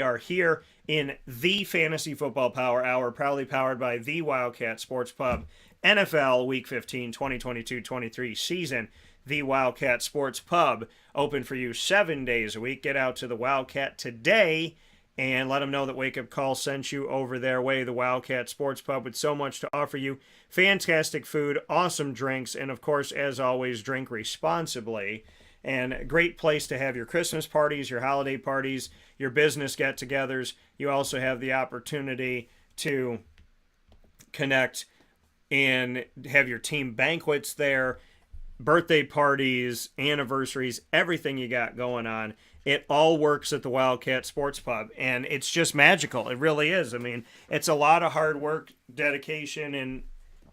are here in the Fantasy Football Power Hour, proudly powered by the Wildcat Sports Pub, NFL Week 15, 2022-23 season. The Wildcat Sports Pub, open for you 7 days a week. Get out to the Wildcat today and let them know that Wake Up Call sent you over their way. The Wildcat Sports Pub with so much to offer you. Fantastic food, awesome drinks, and of course, as always, drink responsibly. And a great place to have your Christmas parties, your holiday parties, your business get-togethers. You also have the opportunity to connect and have your team banquets there, birthday parties, anniversaries, everything you got going on. It all works at the Wildcat Sports Pub, and it's just magical. It really is. I mean, it's a lot of hard work, dedication, and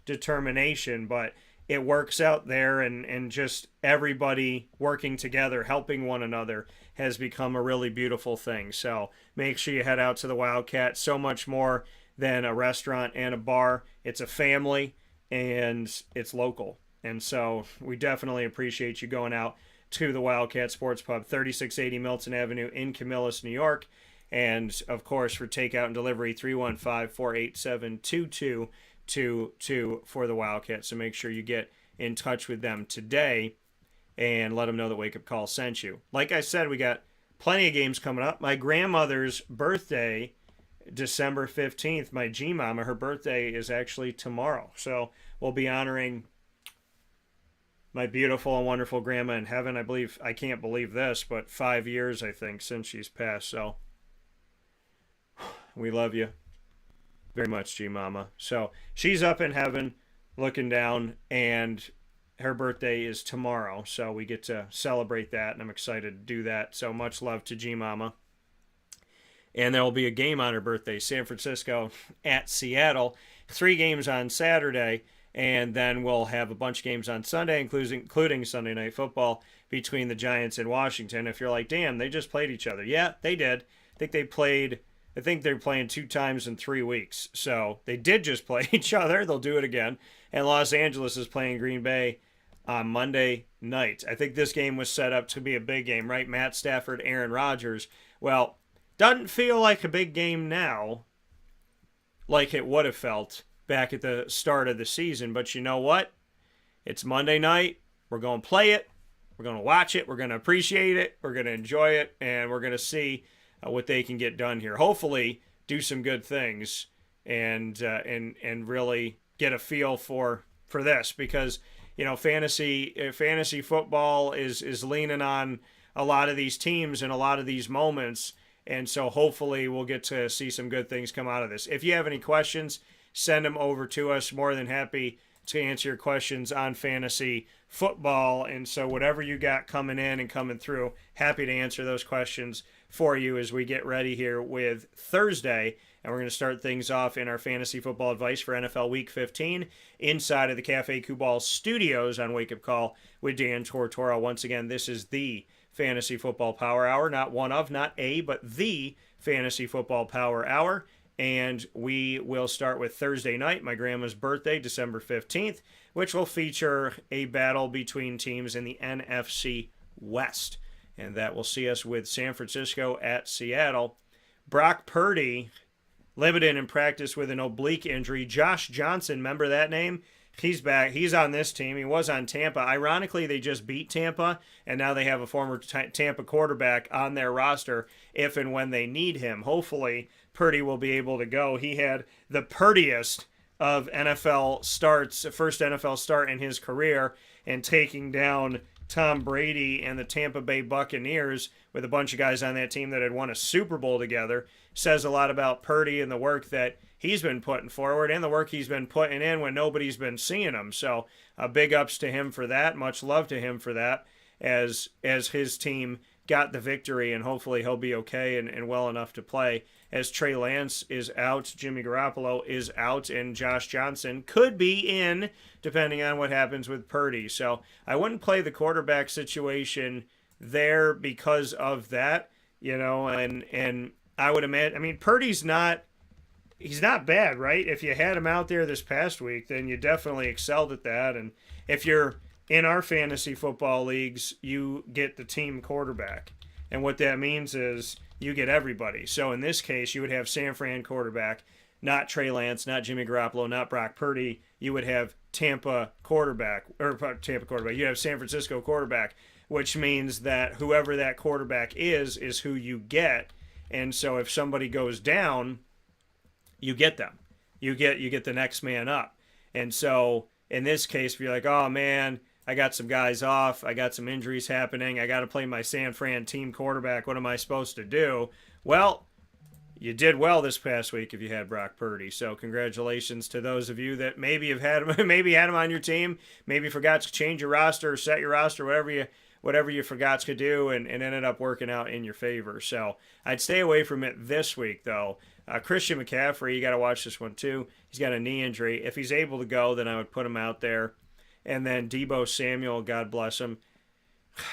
determination, but it works out there, and just everybody working together, helping one another, has become a really beautiful thing. So make sure you head out to the Wildcat. So much more than a restaurant and a bar. It's a family, and it's local. And so we definitely appreciate you going out to the Wildcat Sports Pub, 3680 Milton Avenue in Camillus, New York. And, of course, for takeout and delivery, 315-487-2222 for the Wildcat. So make sure you get in touch with them today and let them know that Wake Up Call sent you. Like I said, we got plenty of games coming up. My grandmother's birthday, December 15th, my G-Mama, her birthday is actually tomorrow. So we'll be honoring my beautiful and wonderful grandma in heaven. I can't believe this, but 5 years, I think, since she's passed. So we love you very much, G-Mama. So she's up in heaven looking down, and her birthday is tomorrow. So we get to celebrate that, and I'm excited to do that. So much love to G-Mama. And there will be a game on her birthday, San Francisco at Seattle. 3 games on Saturday. And then we'll have a bunch of games on Sunday, including Sunday Night Football between the Giants and Washington. If you're like, damn, they just played each other. Yeah, they did. I think they're playing 2 times in 3 weeks. So they did just play each other. They'll do it again. And Los Angeles is playing Green Bay on Monday night. I think this game was set up to be a big game, right? Matt Stafford, Aaron Rodgers. Well, doesn't feel like a big game now like it would have felt back at the start of the season. But you know what? It's Monday night. We're going to play it. We're going to watch it. We're going to appreciate it. We're going to enjoy it. And we're going to see what they can get done here. Hopefully do some good things and really get a feel for this, because, you know, fantasy football is leaning on a lot of these teams and a lot of these moments. And so hopefully we'll get to see some good things come out of this. If you have any questions, send them over to us. More than happy to answer your questions on fantasy football. And so whatever you got coming in and coming through, happy to answer those questions for you as we get ready here with Thursday. And we're going to start things off in our fantasy football advice for NFL Week 15 inside of the Cafe Kubal studios on Wake Up Call with Dan Tortora. Once again, this is the Fantasy Football Power Hour, not one of, not a, but the Fantasy Football Power Hour. And we will start with Thursday night, my grandma's birthday, December 15th, which will feature a battle between teams in the NFC West. And that will see us with San Francisco at Seattle. Brock Purdy, limited in practice with an oblique injury. Josh Johnson, remember that name? He's back. He's on this team. He was on Tampa. Ironically, they just beat Tampa, and now they have a former Tampa quarterback on their roster if and when they need him. Hopefully, Purdy will be able to go. He had the purdiest of NFL starts, first NFL start in his career, and taking down Tom Brady and the Tampa Bay Buccaneers with a bunch of guys on that team that had won a Super Bowl together says a lot about Purdy and the work that he's been putting forward and the work he's been putting in when nobody's been seeing him. So big ups to him for that. Much love to him for that as his team got the victory, and hopefully he'll be okay and well enough to play. As Trey Lance is out, Jimmy Garoppolo is out, and Josh Johnson could be in, depending on what happens with Purdy. So I wouldn't play the quarterback situation there because of that, you know, and I would imagine, I mean, Purdy's not, he's not bad, right? If you had him out there this past week, then you definitely excelled at that. And if you're in our fantasy football leagues, you get the team quarterback. And what that means is you get everybody. So in this case, you would have San Fran quarterback, not Trey Lance, not Jimmy Garoppolo, not Brock Purdy. You would have Tampa quarterback, or Tampa quarterback. You have San Francisco quarterback, which means that whoever that quarterback is who you get. And so if somebody goes down, you get them. You get the next man up. And so in this case, if you're like, oh man, I got some guys off, I got some injuries happening, I got to play my San Fran team quarterback, what am I supposed to do? Well, you did well this past week if you had Brock Purdy. So congratulations to those of you that maybe have had him, maybe had him on your team, maybe forgot to change your roster or set your roster, whatever you forgot to do, and ended up working out in your favor. So I'd stay away from it this week, though. Christian McCaffrey, you got to watch this one too. He's got a knee injury. If he's able to go, then I would put him out there. And then Deebo Samuel, God bless him,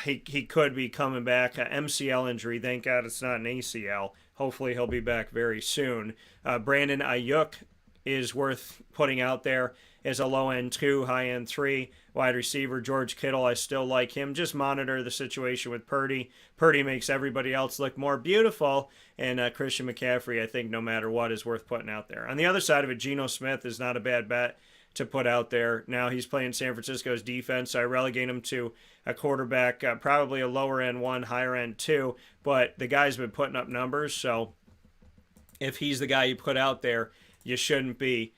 he could be coming back. MCL injury, thank God it's not an ACL. Hopefully he'll be back very soon. Brandon Ayuk is worth putting out there as a low end 2, high end 3 wide receiver. George Kittle, I still like him. Just monitor the situation with Purdy. Purdy makes everybody else look more beautiful. And Christian McCaffrey, I think no matter what, is worth putting out there. On the other side of it, Geno Smith is not a bad bet to put out there. Now he's playing San Francisco's defense, so I relegate him to a quarterback, probably a lower end 1, higher end 2, but the guy's been putting up numbers, so if he's the guy you put out there, you shouldn't be,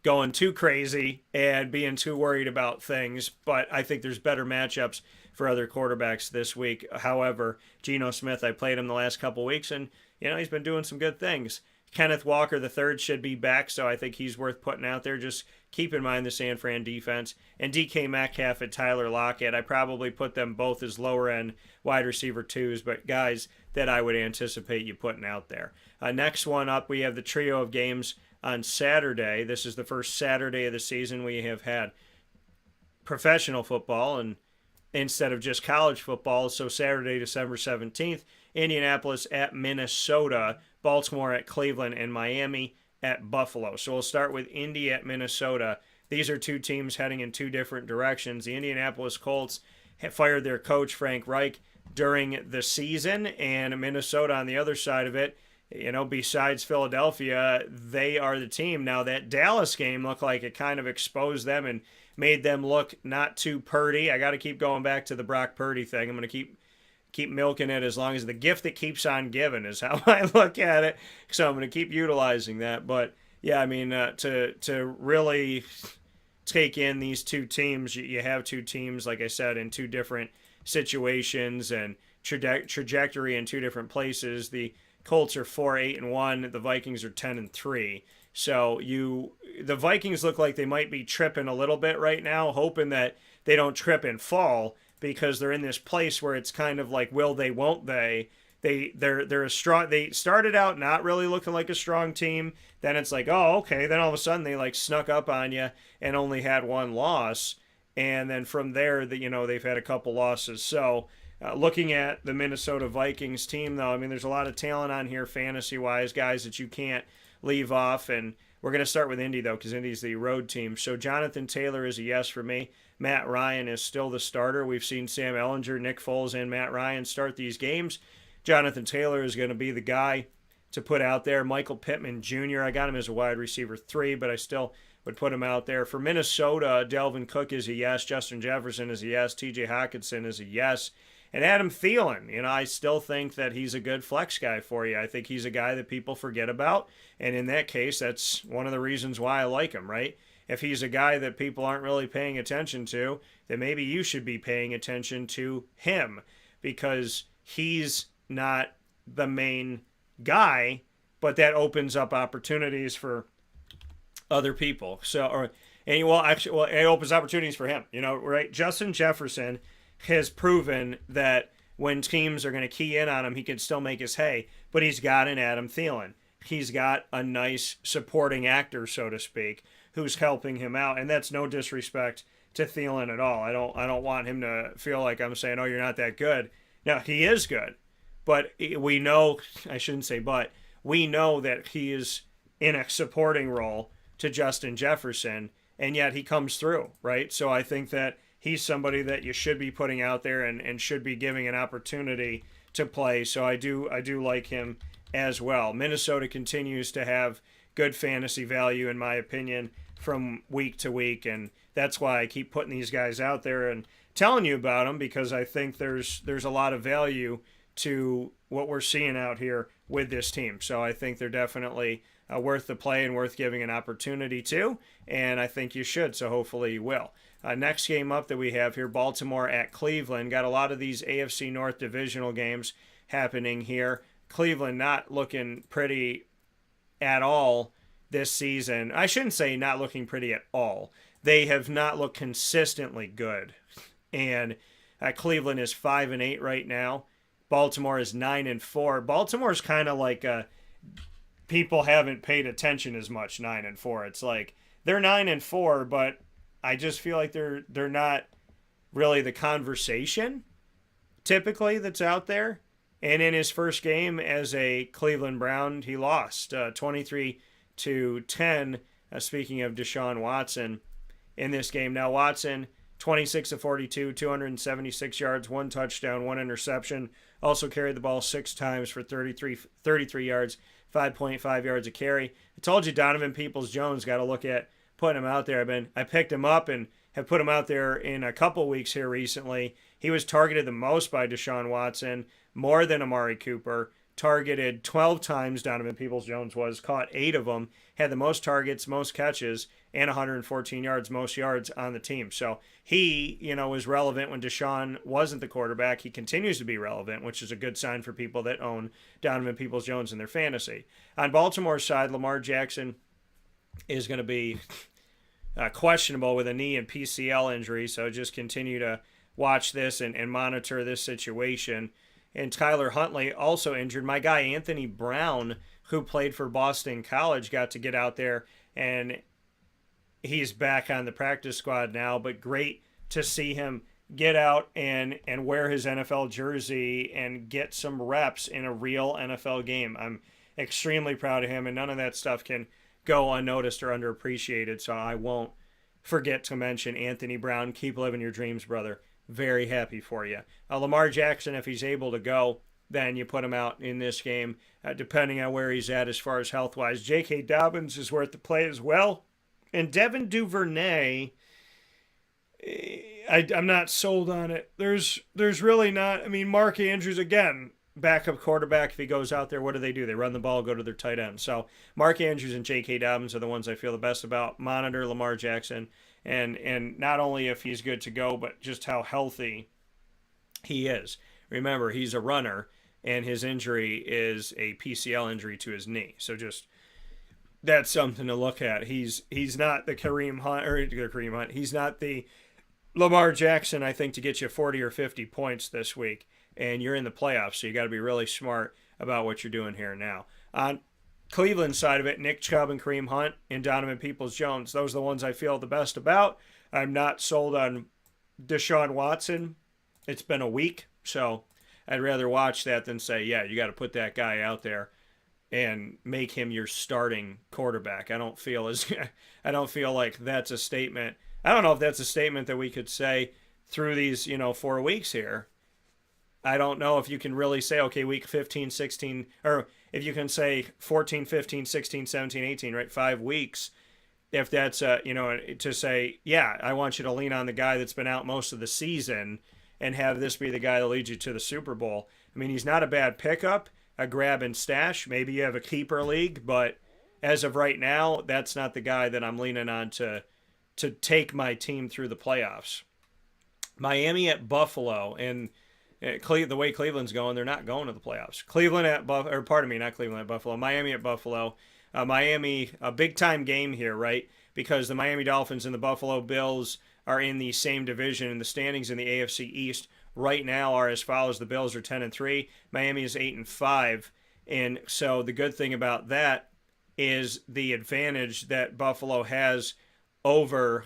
going too crazy and being too worried about things. But I think there's better matchups for other quarterbacks this week. However, Geno Smith, I played him the last couple weeks, and he's been doing some good things. Kenneth Walker III should be back, so I think he's worth putting out there. Just keep in mind the San Fran defense. And DK Metcalf and Tyler Lockett, I probably put them both as lower-end wide receiver 2s, but guys that I would anticipate you putting out there. Next one up, we have the trio of games on Saturday. This is the first Saturday of the season we have had professional football and instead of just college football. So Saturday, December 17th, Indianapolis at Minnesota, Baltimore at Cleveland, and Miami at Buffalo. So we'll start with Indy at Minnesota. These are two teams heading in two different directions. The Indianapolis Colts have fired their coach, Frank Reich, during the season, and Minnesota on the other side of it, besides Philadelphia, they are the team. Now, that Dallas game looked like it kind of exposed them and made them look not too Purdy. I got to keep going back to the Brock Purdy thing. I'm going to keep milking it as long as the gift that keeps on giving is how I look at it. So I'm going to keep utilizing that. But, yeah, I mean, to really take in these two teams, you have two teams, like I said, in two different situations and trajectory in two different places. The Colts are 4-8-1. The Vikings are 10-3. So the Vikings look like they might be tripping a little bit right now, hoping that they don't trip and fall, because they're in this place where it's kind of like, will they, won't they? They're a strong. They started out not really looking like a strong team. Then it's like, oh, okay. Then all of a sudden they like snuck up on you and only had one loss. And then from there, they've had a couple losses. So looking at the Minnesota Vikings team, though, I mean, there's a lot of talent on here fantasy-wise, guys that you can't leave off. And we're going to start with Indy, though, because Indy's the road team. So Jonathan Taylor is a yes for me. Matt Ryan is still the starter. We've seen Sam Ehlinger, Nick Foles, and Matt Ryan start these games. Jonathan Taylor is going to be the guy to put out there. Michael Pittman Jr., I got him as a wide receiver 3, but I still would put him out there. For Minnesota, Delvin Cook is a yes. Justin Jefferson is a yes. TJ Hockenson is a yes. And Adam Thielen, I still think that he's a good flex guy for you. I think he's a guy that people forget about. And in that case, that's one of the reasons why I like him, right? If he's a guy that people aren't really paying attention to, then maybe you should be paying attention to him, because he's not the main guy, but that opens up opportunities for other people. It opens opportunities for him, right? Justin Jefferson has proven that when teams are going to key in on him, he can still make his hay, but he's got an Adam Thielen. He's got a nice supporting actor, so to speak, who's helping him out, and that's no disrespect to Thielen at all. I don't want him to feel like I'm saying, oh, you're not that good. No, he is good, but we know that he is in a supporting role to Justin Jefferson, and yet he comes through, right? So I think that he's somebody that you should be putting out there and should be giving an opportunity to play. So I do like him as well. Minnesota continues to have good fantasy value, in my opinion, from week to week, and that's why I keep putting these guys out there and telling you about them, because I think there's a lot of value to what we're seeing out here with this team. So I think they're definitely worth the play and worth giving an opportunity to, and I think you should, so hopefully you will. Next game up that we have here, Baltimore at Cleveland. Got a lot of these AFC North divisional games happening here. Cleveland not looking pretty at all this season. I shouldn't say not looking pretty at all. They have not looked consistently good. And Cleveland is 5-8 right now. Baltimore is 9-4. Baltimore's kind of like people haven't paid attention as much. 9-4. It's like they're 9-4, but I just feel like they're not really the conversation typically that's out there. And in his first game as a Cleveland Brown, he lost 23-10. Speaking of Deshaun Watson in this game. Now Watson, 26-42, 276 yards, 1 touchdown, 1 interception. Also carried the ball 6 times for 33 yards, 5.5 yards a carry. I told you Donovan Peoples-Jones got to look at putting him out there. I picked him up and have put him out there in a couple weeks here recently. He was targeted the most by Deshaun Watson, more than Amari Cooper. Targeted 12 times, Donovan Peoples-Jones was, caught 8 of them, had the most targets, most catches, and 114 yards, most yards on the team. So he, was relevant when Deshaun wasn't the quarterback. He continues to be relevant, which is a good sign for people that own Donovan Peoples-Jones in their fantasy. On Baltimore's side, Lamar Jackson is going to be questionable with a knee and PCL injury, so just continue to watch this and monitor this situation. And Tyler Huntley also injured. My guy Anthony Brown, who played for Boston College, got to get out there, and he's back on the practice squad now. But great to see him get out and wear his NFL jersey and get some reps in a real NFL game. I'm extremely proud of him, and none of that stuff can go unnoticed or underappreciated, so I won't forget to mention Anthony Brown. Keep living your dreams, brother. Very happy for you. Lamar Jackson, if he's able to go, then you put him out in this game, depending on where he's at as far as health-wise. J.K. Dobbins is worth the play as well. And Devin Duvernay, I'm not sold on it. There's really not. Mark Andrews, again, backup quarterback. If he goes out there, what do? They run the ball, go to their tight end. So Mark Andrews and J.K. Dobbins are the ones I feel the best about. Monitor Lamar Jackson. And not only if he's good to go, but just how healthy he is. Remember, he's a runner, and his injury is a PCL injury to his knee. So just that's something to look at. He's not the Kareem Hunt. He's not the Lamar Jackson, I think, to get you 40 or 50 points this week. And you're in the playoffs, so you got to be really smart about what you're doing here now. On Cleveland side of it, Nick Chubb and Kareem Hunt and Donovan Peoples-Jones. Those are the ones I feel the best about. I'm not sold on Deshaun Watson. It's been a week, so I'd rather watch that than say, yeah, you got to put that guy out there and make him your starting quarterback. I don't feel like that's a statement. I don't know if that's a statement that we could say through these, 4 weeks here. I don't know if you can really say, okay, week 15, 16, or if you can say 14, 15, 16, 17, 18, right? 5 weeks. If that's, to say, yeah, I want you to lean on the guy that's been out most of the season and have this be the guy that leads you to the Super Bowl. He's not a bad pickup, a grab and stash. Maybe you have a keeper league, but as of right now, that's not the guy that I'm leaning on to take my team through the playoffs. Miami at Buffalo, and the way Cleveland's going, they're not going to the playoffs. Miami at Buffalo. Miami, a big-time game here, right? Because the Miami Dolphins and the Buffalo Bills are in the same division, and the standings in the AFC East right now are as follows. The Bills are 10-3. Miami is 8-5. And so the good thing about that is the advantage that Buffalo has over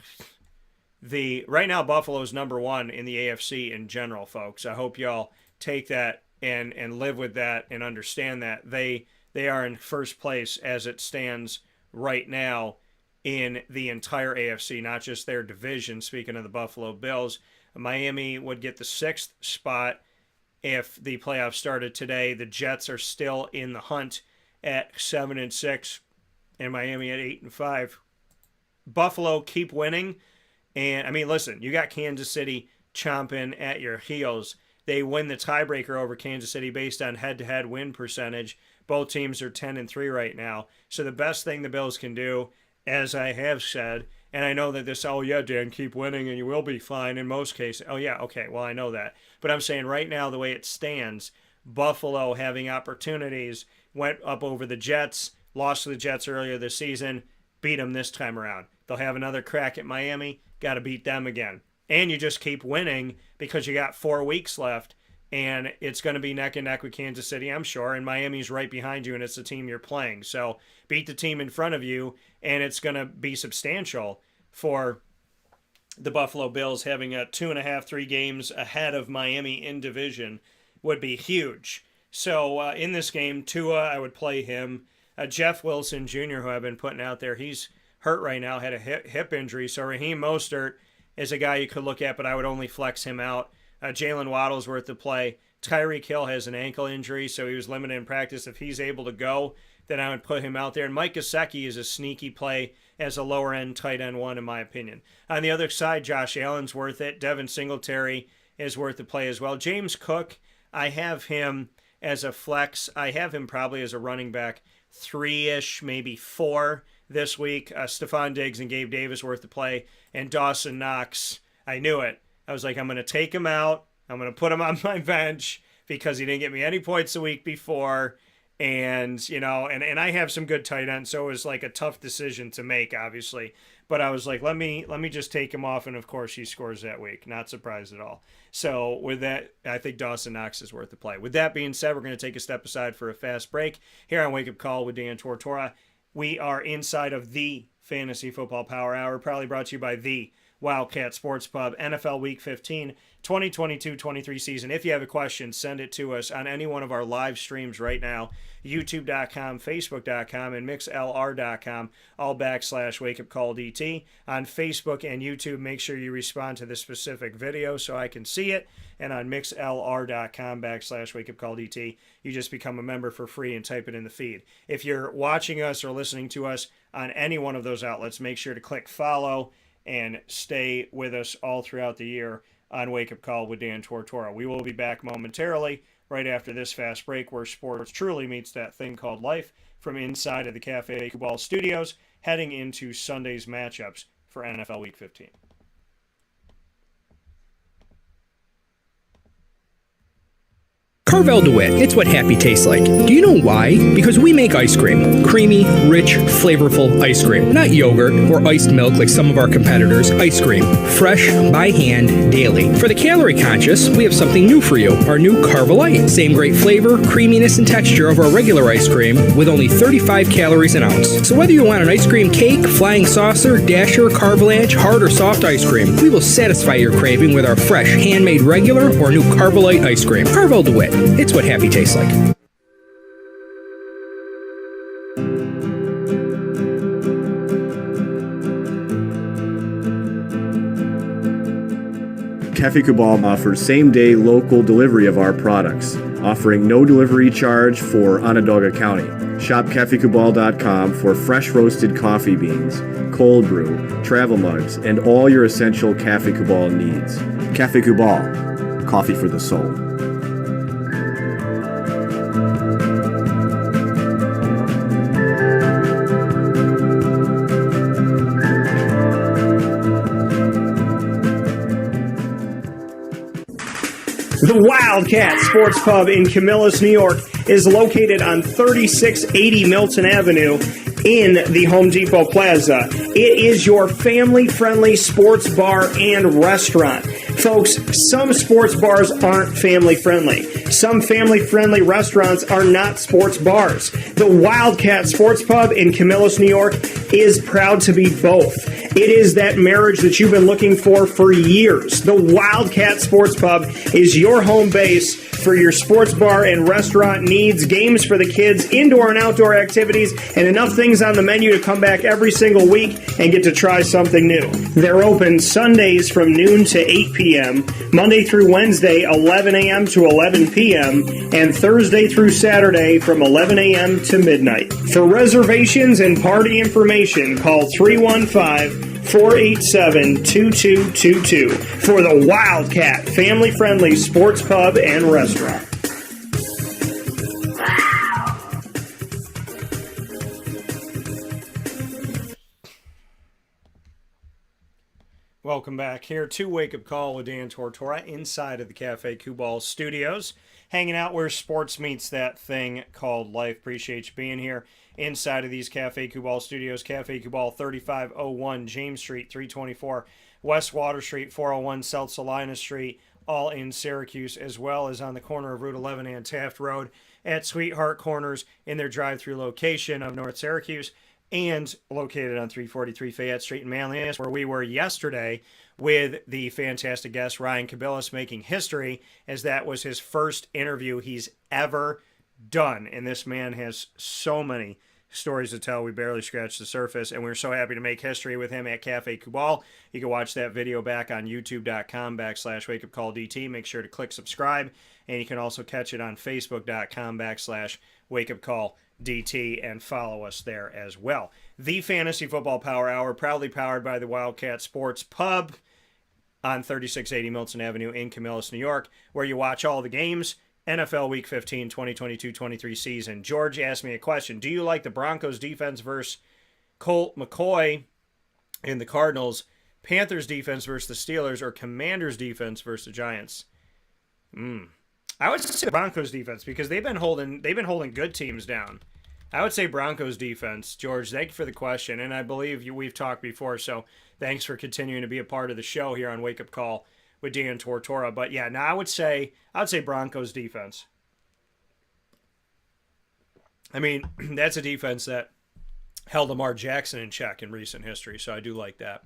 right now Buffalo's number 1 in the AFC in general, folks. I hope y'all take that and live with that and understand that they are in first place as it stands right now in the entire AFC, not just their division. Speaking of the Buffalo Bills, Miami would get the 6th spot if the playoffs started today. The Jets are still in the hunt at 7-6, and Miami at 8-5. Buffalo keep winning, and I mean, listen, you got Kansas City chomping at your heels. They win the tiebreaker over Kansas City based on head-to-head win percentage. Both teams are 10-3 right now. So the best thing the Bills can do, as I have said, and I know that this, oh yeah, Dan, keep winning and you will be fine in most cases. Oh yeah, okay, well I know that. But I'm saying right now, the way it stands, Buffalo having opportunities, went up over the Jets, lost to the Jets earlier this season, beat them this time around. They'll have another crack at Miami, got to beat them again. And you just keep winning because you got 4 weeks left, and it's going to be neck and neck with Kansas City, I'm sure, and Miami's right behind you, and it's the team you're playing. So beat the team in front of you, and it's going to be substantial for the Buffalo Bills. Having a 2.5, 3 games ahead of Miami in division would be huge. So in this game, Tua, I would play him. Jeff Wilson Jr., who I've been putting out there, he's hurt right now, had a hip injury. So Raheem Mostert is a guy you could look at, but I would only flex him out. Jalen Waddle's worth the play. Tyreek Hill has an ankle injury, so he was limited in practice. If he's able to go, then I would put him out there. And Mike Gesicki is a sneaky play as a lower-end tight end one, in my opinion. On the other side, Josh Allen's worth it. Devin Singletary is worth the play as well. James Cook, I have him as a flex. I have him probably as a running back 3-ish, maybe 4 this week. Stephon Diggs and Gabe Davis worth the play. And Dawson Knox, I knew it. I was like, I'm going to take him out. I'm going to put him on my bench because he didn't get me any points the week before. And, you know, and I have some good tight ends, so it was like a tough decision to make, obviously. But I was like, let me just take him off, and of course he scores that week. Not surprised at all. So with that, I think Dawson Knox is worth the play. With that being said, we're going to take a step aside for a fast break here on Wake Up Call with Dan Tortora. We are inside of the Fantasy Football Power Hour, probably brought to you by the Wildcat Sports Pub, NFL Week 15, 2022-23 season. If you have a question, send it to us on any one of our live streams right now, youtube.com, facebook.com, and mixlr.com, all /WakeUpCallDT. On Facebook and YouTube, make sure you respond to the specific video so I can see it. And on mixlr.com /WakeUpCallDT, you just become a member for free and type it in the feed. If you're watching us or listening to us on any one of those outlets, make sure to click follow and stay with us all throughout the year on Wake Up Call with Dan Tortora. We will be back momentarily right after this fast break where sports truly meets that thing called life from inside of the Cafe Kubal studios, heading into Sunday's matchups for NFL Week 15. Carvel DeWitt, it's what happy tastes like. Do you know why? Because we make ice cream. Creamy, rich, flavorful ice cream. Not yogurt or iced milk like some of our competitors. Ice cream. Fresh, by hand, daily. For the calorie conscious, we have something new for you. Our new Carvelite. Same great flavor, creaminess, and texture of our regular ice cream with only 35 calories an ounce. So whether you want an ice cream cake, flying saucer, dasher, carvalanche, hard or soft ice cream, we will satisfy your craving with our fresh, handmade regular or new Carvelite ice cream. Carvel DeWitt. It's what happy tastes like. Cafe Kubal offers same-day local delivery of our products, offering no delivery charge for Onondaga County. Shop cafekubal.com for fresh roasted coffee beans, cold brew, travel mugs, and all your essential Cafe Kubal needs. Cafe Kubal, coffee for the soul. The Wildcat Sports Pub in Camillus, New York is located on 3680 Milton Avenue in the Home Depot Plaza. It is your family-friendly sports bar and restaurant. Folks, some sports bars aren't family-friendly. Some family-friendly restaurants are not sports bars. The Wildcat Sports Pub in Camillus, New York is proud to be both. It is that marriage that you've been looking for years. The Wildcat Sports Pub is your home base for your sports bar and restaurant needs, games for the kids, indoor and outdoor activities, and enough things on the menu to come back every single week and get to try something new. They're open Sundays from noon to 8 p.m., Monday through Wednesday, 11 a.m. to 11 p.m., and Thursday through Saturday from 11 a.m. to midnight. For reservations and party information, call 315-487-2222 for the Wildcat family-friendly sports pub and restaurant. Welcome back here to Wake Up Call with Dan Tortora inside of the Cafe Kubal studios, hanging out where sports meets that thing called life. Appreciate you being here inside of these Cafe Kubal studios. Cafe Kubal, 3501 James Street, 324 West Water Street, 401 South Salina Street, all in Syracuse, as well as on the corner of Route 11 and Taft Road at Sweetheart Corners in their drive-through location of North Syracuse, and located on 343 Fayette Street in Manlius, where we were yesterday with the fantastic guest Ryan Kabilis, making history, as that was his first interview he's ever done. And this man has so many stories to tell. We barely scratched the surface, and we're so happy to make history with him at Cafe Kubal. You can watch that video back on youtube.com/wakeupcalldt. Make sure to click subscribe, and you can also catch it on facebook.com/wakeupcalldt and follow us there as well. The Fantasy Football Power Hour, proudly powered by the Wildcat Sports Pub on 3680 Milton Avenue in Camillus, New York, where you watch all the games. NFL Week 15, 2022-23 season. George asked me a question. Do you like the Broncos defense versus Colt McCoy and the Cardinals, Panthers defense versus the Steelers, or Commanders defense versus the Giants? I would say Broncos defense, because they've been holding good teams down. I would say Broncos defense. George, thank you for the question, and I believe we've talked before, so thanks for continuing to be a part of the show here on Wake Up Call with Dan Tortora. But yeah, now I would say Broncos defense. I mean, that's a defense that held Lamar Jackson in check in recent history, so I do like that.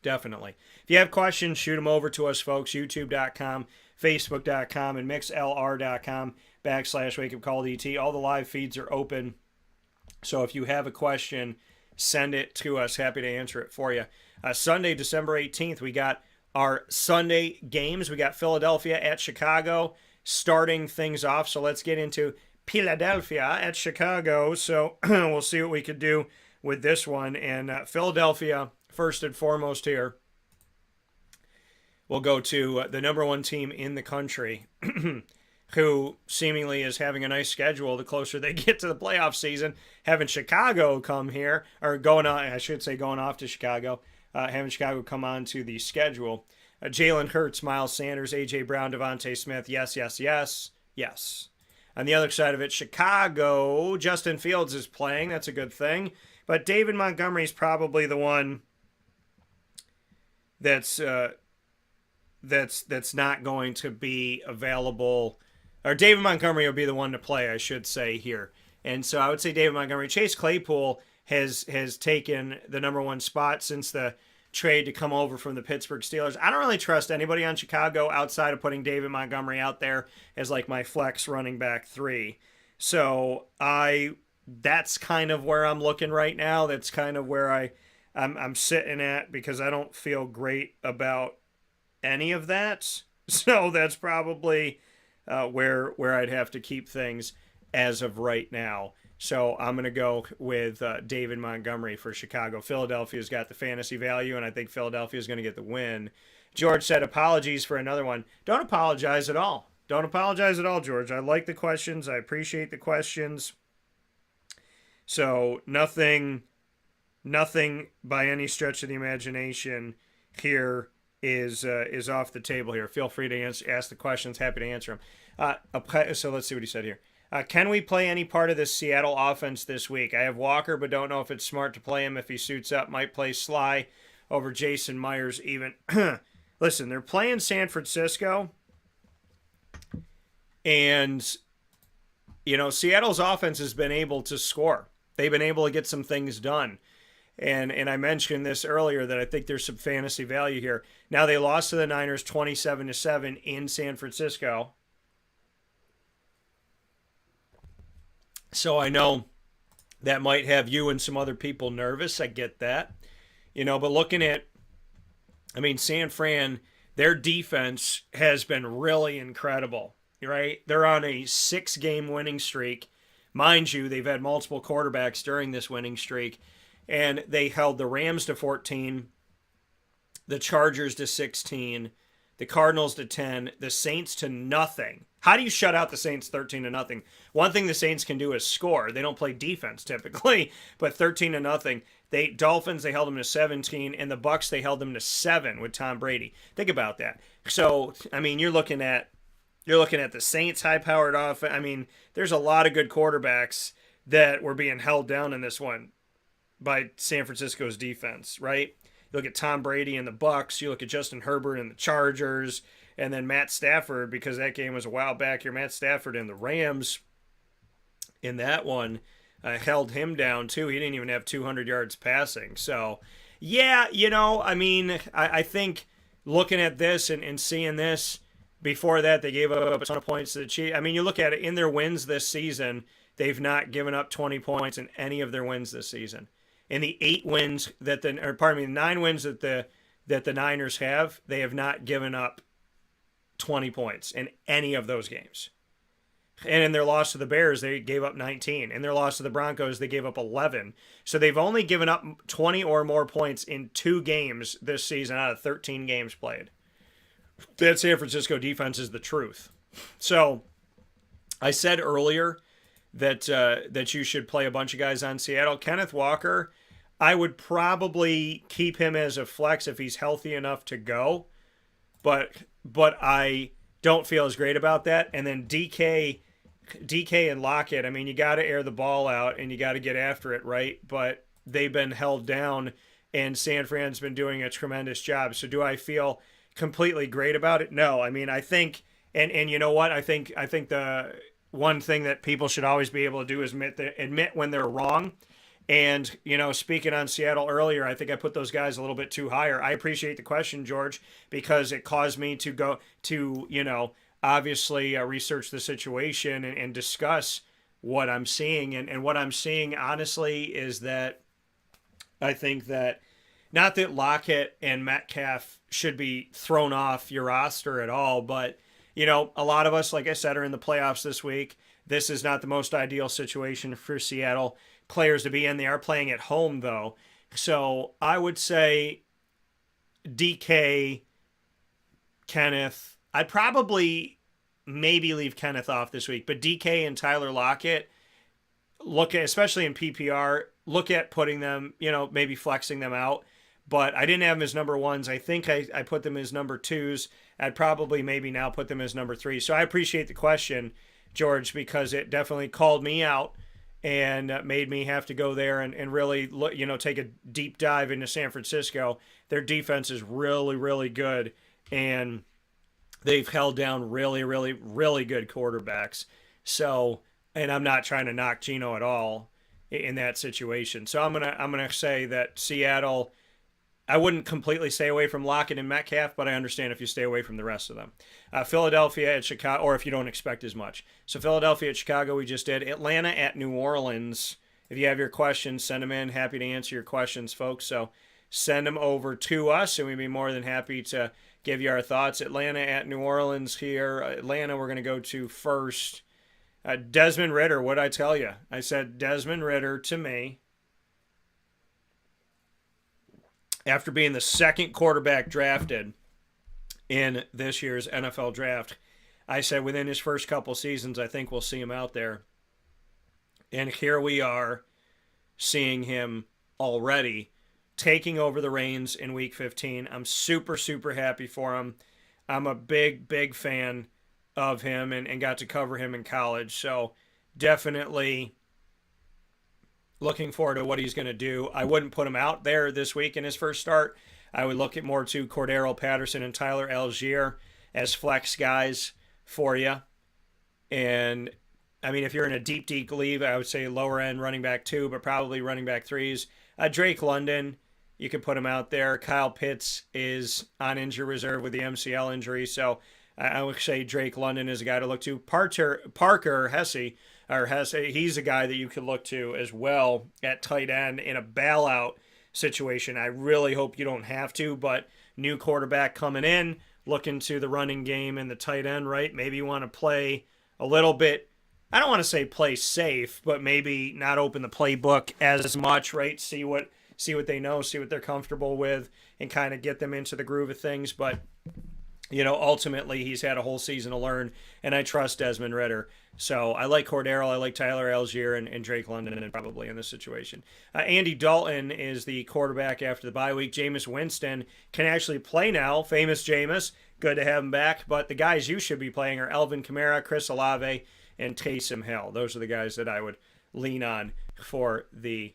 Definitely. If you have questions, shoot them over to us, folks. YouTube.com, Facebook.com, and MixLR.com/WakeUpCallDT. All the live feeds are open, so if you have a question, send it to us. Happy to answer it for you. Sunday, December 18th, we got our Sunday games. We got Philadelphia at Chicago starting things off. So let's get into Philadelphia at Chicago. So we'll see what we could do with this one. And Philadelphia, first and foremost here, we'll go to the number one team in the country, who seemingly is having a nice schedule the closer they get to the playoff season. Having Chicago come here, or going off to Chicago. Having Chicago come on to the schedule. Jalen Hurts, Miles Sanders, A.J. Brown, Devontae Smith. Yes, yes, yes, yes. On the other side of it, Chicago, Justin Fields is playing. That's a good thing. But David Montgomery is probably the one that's not going to be available. Or David Montgomery will be the one to play, I should say, here. And so I would say David Montgomery. Chase Claypool has taken the number one spot since the trade to come over from the Pittsburgh Steelers. I don't really trust anybody on Chicago outside of putting David Montgomery out there as like my flex running back 3. So that's kind of where I'm looking right now. That's kind of where I'm sitting at, because I don't feel great about any of that. So that's probably where I'd have to keep things as of right now. So I'm going to go with David Montgomery for Chicago. Philadelphia's got the fantasy value, and I think Philadelphia's going to get the win. George said, apologies for another one. Don't apologize at all. Don't apologize at all, George. I like the questions. I appreciate the questions. So nothing by any stretch of the imagination here is off the table here. Feel free to ask the questions. Happy to answer them. So let's see what he said here. Can we play any part of this Seattle offense this week? I have Walker, but don't know if it's smart to play him if he suits up. Might play Sly over Jason Myers even. Listen, they're playing San Francisco. And, Seattle's offense has been able to score. They've been able to get some things done. And I mentioned this earlier that I think there's some fantasy value here. Now they lost to the Niners 27-7 in San Francisco. So I know that might have you and some other people nervous. I get that. But looking at, San Fran, their defense has been really incredible, right? They're on a 6-game winning streak. Mind you, they've had multiple quarterbacks during this winning streak. And they held the Rams to 14, the Chargers to 16, the Cardinals to 10, the Saints to nothing. How do you shut out the Saints 13-0? One thing the Saints can do is score. They don't play defense typically, but 13-0. Dolphins, they held them to 17, and the Bucks, they held them to 7 with Tom Brady. Think about that. So, you're looking at the Saints high-powered offense. There's a lot of good quarterbacks that were being held down in this one by San Francisco's defense, right? You look at Tom Brady and the Bucks, you look at Justin Herbert and the Chargers, and then Matt Stafford, because that game was a while back here, Matt Stafford and the Rams in that one held him down too. He didn't even have 200 yards passing. So, yeah, I think looking at this and seeing this, before that they gave up a ton of points to the Chiefs. You look at it, in their wins this season, they've not given up 20 points in any of their wins this season. In the 9 wins that the Niners have, they have not given up 20 points in any of those games. And in their loss to the Bears, they gave up 19. In their loss to the Broncos, they gave up 11. So they've only given up 20 or more points in 2 games this season out of 13 games played. That San Francisco defense is the truth. So I said earlier that you should play a bunch of guys on Seattle. Kenneth Walker, I would probably keep him as a flex if he's healthy enough to go, but I don't feel as great about that. And then DK and Lockett, you got to air the ball out and you got to get after it, right? But they've been held down, and San Fran's been doing a tremendous job. So do I feel completely great about it? No. I think, and you know what? I think the one thing that people should always be able to do is admit when they're wrong. And, speaking on Seattle earlier, I think I put those guys a little bit too higher. I appreciate the question, George, because it caused me to go to, obviously research the situation and discuss what I'm seeing. And what I'm seeing, honestly, is that I think that not that Lockett and Metcalf should be thrown off your roster at all, but a lot of us, like I said, are in the playoffs this week. This is not the most ideal situation for Seattle players to be in. They are playing at home, though. So I would say DK, Kenneth. I'd probably maybe leave Kenneth off this week, but DK and Tyler Lockett, look at, especially in PPR, look at putting them, maybe flexing them out. But I didn't have them as number 1s. I think I put them as number 2s. I'd probably maybe now put them as number 3. So I appreciate the question, George, because it definitely called me out and made me have to go there and really look, take a deep dive into San Francisco. Their defense is really, really good, and they've held down really, really, really good quarterbacks. So, and I'm not trying to knock Geno at all in that situation. So I'm gonna say that Seattle, I wouldn't completely stay away from Lockett and Metcalf, but I understand if you stay away from the rest of them. Philadelphia at Chicago, or if you don't expect as much. So Philadelphia at Chicago, we just did. Atlanta at New Orleans. If you have your questions, send them in. Happy to answer your questions, folks. So send them over to us, and we'd be more than happy to give you our thoughts. Atlanta at New Orleans here. Atlanta, we're going to go to first. Desmond Ridder, what'd I tell you? I said Desmond Ridder to me, after being the second quarterback drafted in this year's NFL draft, I said within his first couple seasons, I think we'll see him out there. And here we are seeing him already taking over the reins in Week 15. I'm super, super happy for him. I'm a big, big fan of him and got to cover him in college. So definitely looking forward to what he's going to do. I wouldn't put him out there this week in his first start. I would look at more to Cordero Patterson and Tyler Algier as flex guys for you. And I mean, if you're in a deep, deep league, I would say lower end running back 2, but probably running back 3s. Drake London, you can put him out there. Kyle Pitts is on injury reserve with the MCL injury, so I would say Drake London is a guy to look to. Parker Hesse, he's a guy that you could look to as well at tight end in a bailout situation. I really hope you don't have to, but new quarterback coming in, looking to the running game and the tight end, right? Maybe you want to play a little bit, I don't want to say play safe, but maybe not open the playbook as much, right? See what they know, see what they're comfortable with, and kind of get them into the groove of things. But, ultimately he's had a whole season to learn, and I trust Desmond Ridder. So I like Cordero, I like Tyler Algier, and Drake London probably in this situation. Andy Dalton is the quarterback after the bye week. Jameis Winston can actually play now. Famous Jameis, good to have him back. But the guys you should be playing are Alvin Kamara, Chris Olave, and Taysom Hill. Those are the guys that I would lean on for the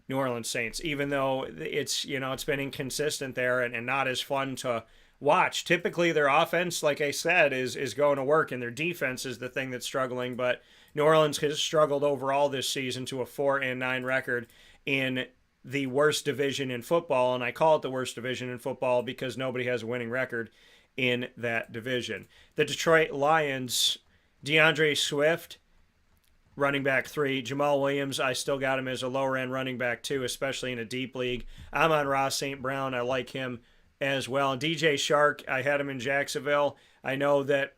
New Orleans Saints, even though it's been inconsistent there and not as fun to watch. Typically their offense, like I said, is going to work, and their defense is the thing that's struggling. But New Orleans has struggled overall this season to a 4-9 record in the worst division in football, and I call it the worst division in football because nobody has a winning record in that division. The Detroit Lions, DeAndre Swift, running back 3. Jamal Williams, I still got him as a lower end running back 2, especially in a deep league. I'm on Ross St. Brown. I like him as well. And DJ Shark, I had him in Jacksonville. I know that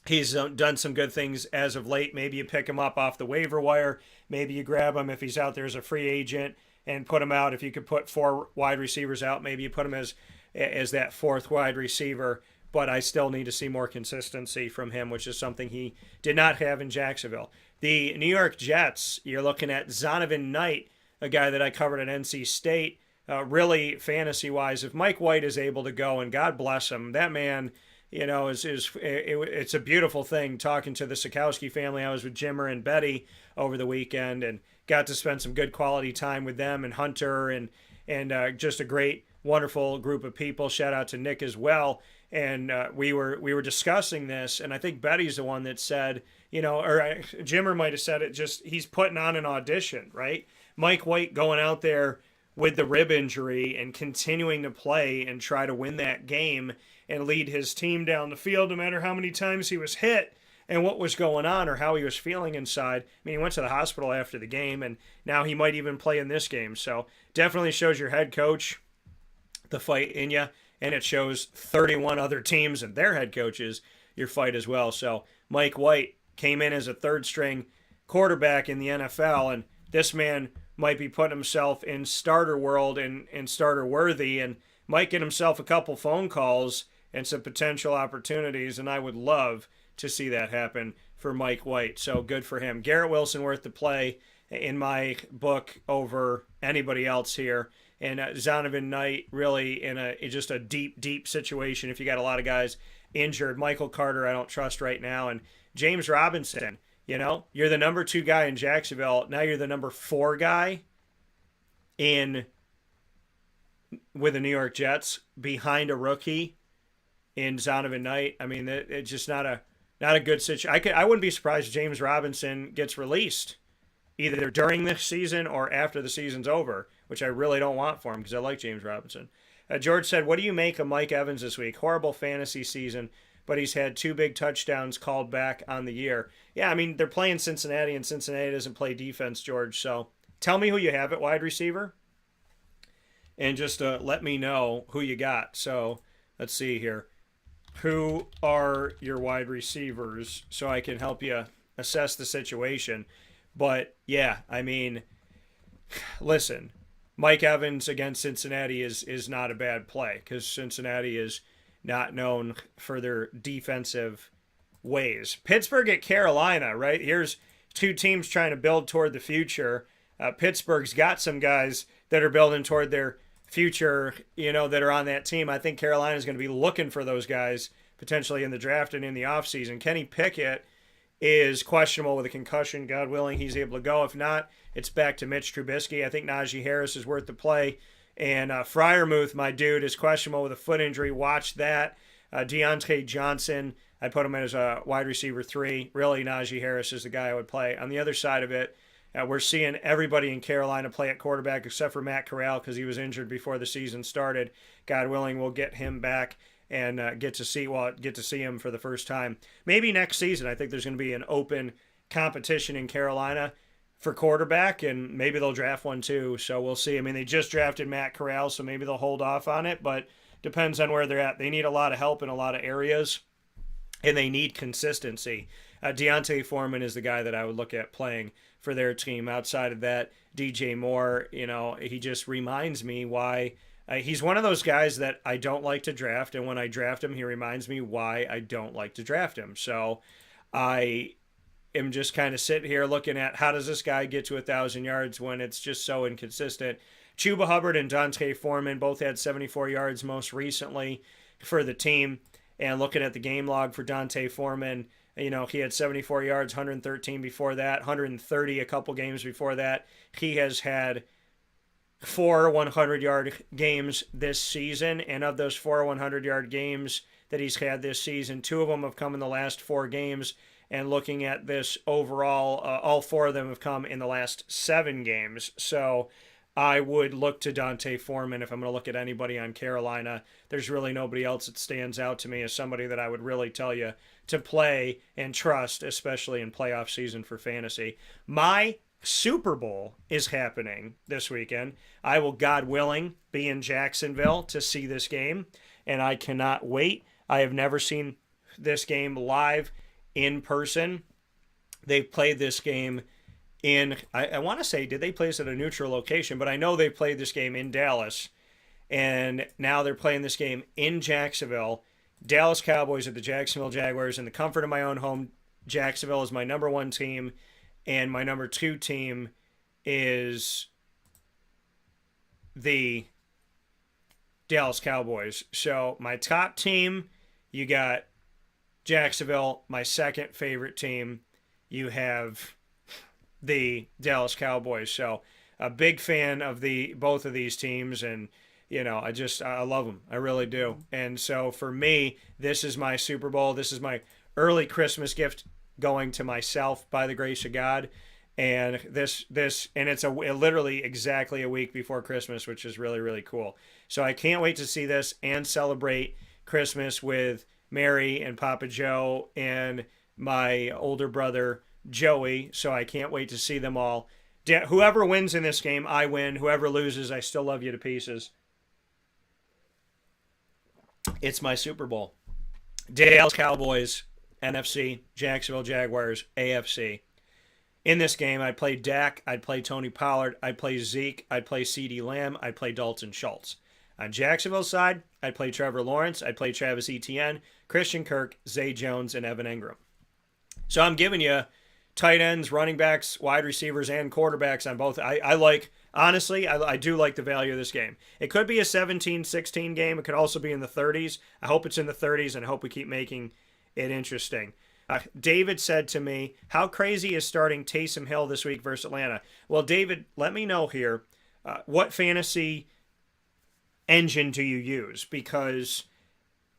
he's done some good things as of late. Maybe you pick him up off the waiver wire. Maybe you grab him if he's out there as a free agent and put him out. If you could put 4 wide receivers out, maybe you put him as that 4th wide receiver. But I still need to see more consistency from him, which is something he did not have in Jacksonville. The New York Jets, you're looking at Zonovan Knight, a guy that I covered at NC State. Really, fantasy-wise, if Mike White is able to go, and God bless him, that man, it's a beautiful thing talking to the Sikowski family. I was with Jimmer and Betty over the weekend and got to spend some good quality time with them and Hunter and just a great, wonderful group of people. Shout out to Nick as well. And we were discussing this, and I think Betty's the one that said, or Jimmer might have said it, just he's putting on an audition, right? Mike White going out there with the rib injury and continuing to play and try to win that game and lead his team down the field no matter how many times he was hit and what was going on or how he was feeling inside. I mean, he went to the hospital after the game, and now he might even play in this game. So definitely shows your head coach the fight in you, and it shows 31 other teams and their head coaches your fight as well. So Mike White came in as a third-string quarterback in the NFL, and this man might be putting himself in starter world and starter worthy, and might get himself a couple phone calls and some potential opportunities, and I would love to see that happen for Mike White. So good for him. Garrett Wilson worth the play in my book over anybody else here. And Zonovan Knight really in just a deep, deep situation if you got a lot of guys injured. Michael Carter I don't trust right now. And James Robinson, you're the number 2 guy in Jacksonville. Now you're the number 4 guy with the New York Jets behind a rookie in Zonovan Knight. I mean, it's just not a good situation. I wouldn't be surprised if James Robinson gets released either during this season or after the season's over, which I really don't want for him because I like James Robinson. George said, what do you make of Mike Evans this week? Horrible fantasy season, but he's had 2 big touchdowns called back on the year. Yeah, I mean, they're playing Cincinnati, and Cincinnati doesn't play defense, George. So tell me who you have at wide receiver, and just let me know who you got. So let's see here. Who are your wide receivers so I can help you assess the situation? But, yeah, I mean, listen, Mike Evans against Cincinnati is not a bad play because Cincinnati is not known for their defensive ways. Pittsburgh at Carolina, right? Here's 2 teams trying to build toward the future. Pittsburgh's got some guys that are building toward their future, that are on that team. I think Carolina's going to be looking for those guys potentially in the draft and in the offseason. Kenny Pickett is questionable with a concussion. God willing, he's able to go. If not, it's back to Mitch Trubisky. I think Najee Harris is worth the play. And Freiermuth, my dude, is questionable with a foot injury. Watch that. Deontay Johnson, I put him as a wide receiver 3. Really, Najee Harris is the guy I would play. On the other side of it, we're seeing everybody in Carolina play at quarterback except for Matt Corral because he was injured before the season started. God willing, we'll get him back and get to see him for the first time. Maybe next season. I think there's going to be an open competition in Carolina for quarterback, and maybe they'll draft one too. So we'll see. I mean, they just drafted Matt Corral, so maybe they'll hold off on it, but depends on where they're at. They need a lot of help in a lot of areas, and they need consistency. Deontay Foreman is the guy that I would look at playing for their team. Outside of that, DJ Moore, he just reminds me why he's one of those guys that I don't like to draft, and when I draft him, he reminds me why I don't like to draft him. So I am just kind of sitting here looking at how does this guy get to 1,000 yards when it's just so inconsistent. Chuba Hubbard and Dante Foreman both had 74 yards most recently for the team. And looking at the game log for Dante Foreman, he had 74 yards, 113 before that, 130 a couple games before that. He has had 4 100-yard games this season, and of those 4 100-yard games that he's had this season, 2 of them have come in the last 4 games. And looking at this overall, all 4 of them have come in the last 7 games. So I would look to Dante Foreman if I'm going to look at anybody on Carolina. There's really nobody else that stands out to me as somebody that I would really tell you to play and trust, especially in playoff season for fantasy. My Super Bowl is happening this weekend. I will, God willing, be in Jacksonville to see this game, and I cannot wait. I have never seen this game live in person. They played this game in, I want to say, did they play this at a neutral location? But I know they played this game in Dallas, and now they're playing this game in Jacksonville. Dallas Cowboys at the Jacksonville Jaguars. In the comfort of my own home, Jacksonville is my number 1 team, and my number 2 team is the Dallas Cowboys. So my top team, you got Jacksonville. My second favorite team, you have the Dallas Cowboys. So a big fan of both of these teams, and I love them. I really do. And so for me, this is my Super Bowl. This is my early Christmas gift going to myself by the grace of God. And it's literally exactly a week before Christmas, which is really, really cool. So I can't wait to see this and celebrate Christmas with Mary and Papa Joe and my older brother Joey. So I can't wait to see them all. Whoever wins in this game, I win. Whoever loses, I still love you to pieces. It's my Super Bowl. Dallas Cowboys, NFC, Jacksonville Jaguars, AFC. In this game, I'd play Dak, I'd play Tony Pollard, I'd play Zeke, I'd play CeeDee Lamb, I'd play Dalton Schultz. On Jacksonville's side, I'd play Trevor Lawrence, I'd play Travis Etienne, Christian Kirk, Zay Jones, and Evan Engram. So I'm giving you tight ends, running backs, wide receivers, and quarterbacks on both. Honestly, I do like the value of this game. It could be a 17-16 game. It could also be in the 30s. I hope it's in the 30s, and I hope we keep making it interesting. David said to me, how crazy is starting Taysom Hill this week versus Atlanta? Well, David, let me know here, what fantasy engine do you use? Because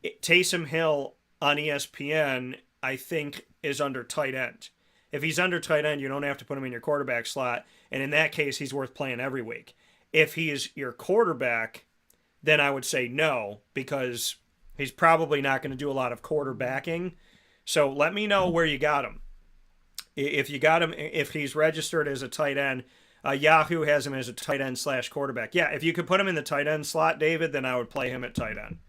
Taysom Hill on ESPN, I think, is under tight end. If he's under tight end, you don't have to put him in your quarterback slot. And in that case, he's worth playing every week. If he is your quarterback, then I would say no, because he's probably not going to do a lot of quarterbacking. So let me know where you got him. If you got him, if he's registered as a tight end, Yahoo has him as a tight end / quarterback. Yeah, if you could put him in the tight end slot, David, then I would play him at tight end.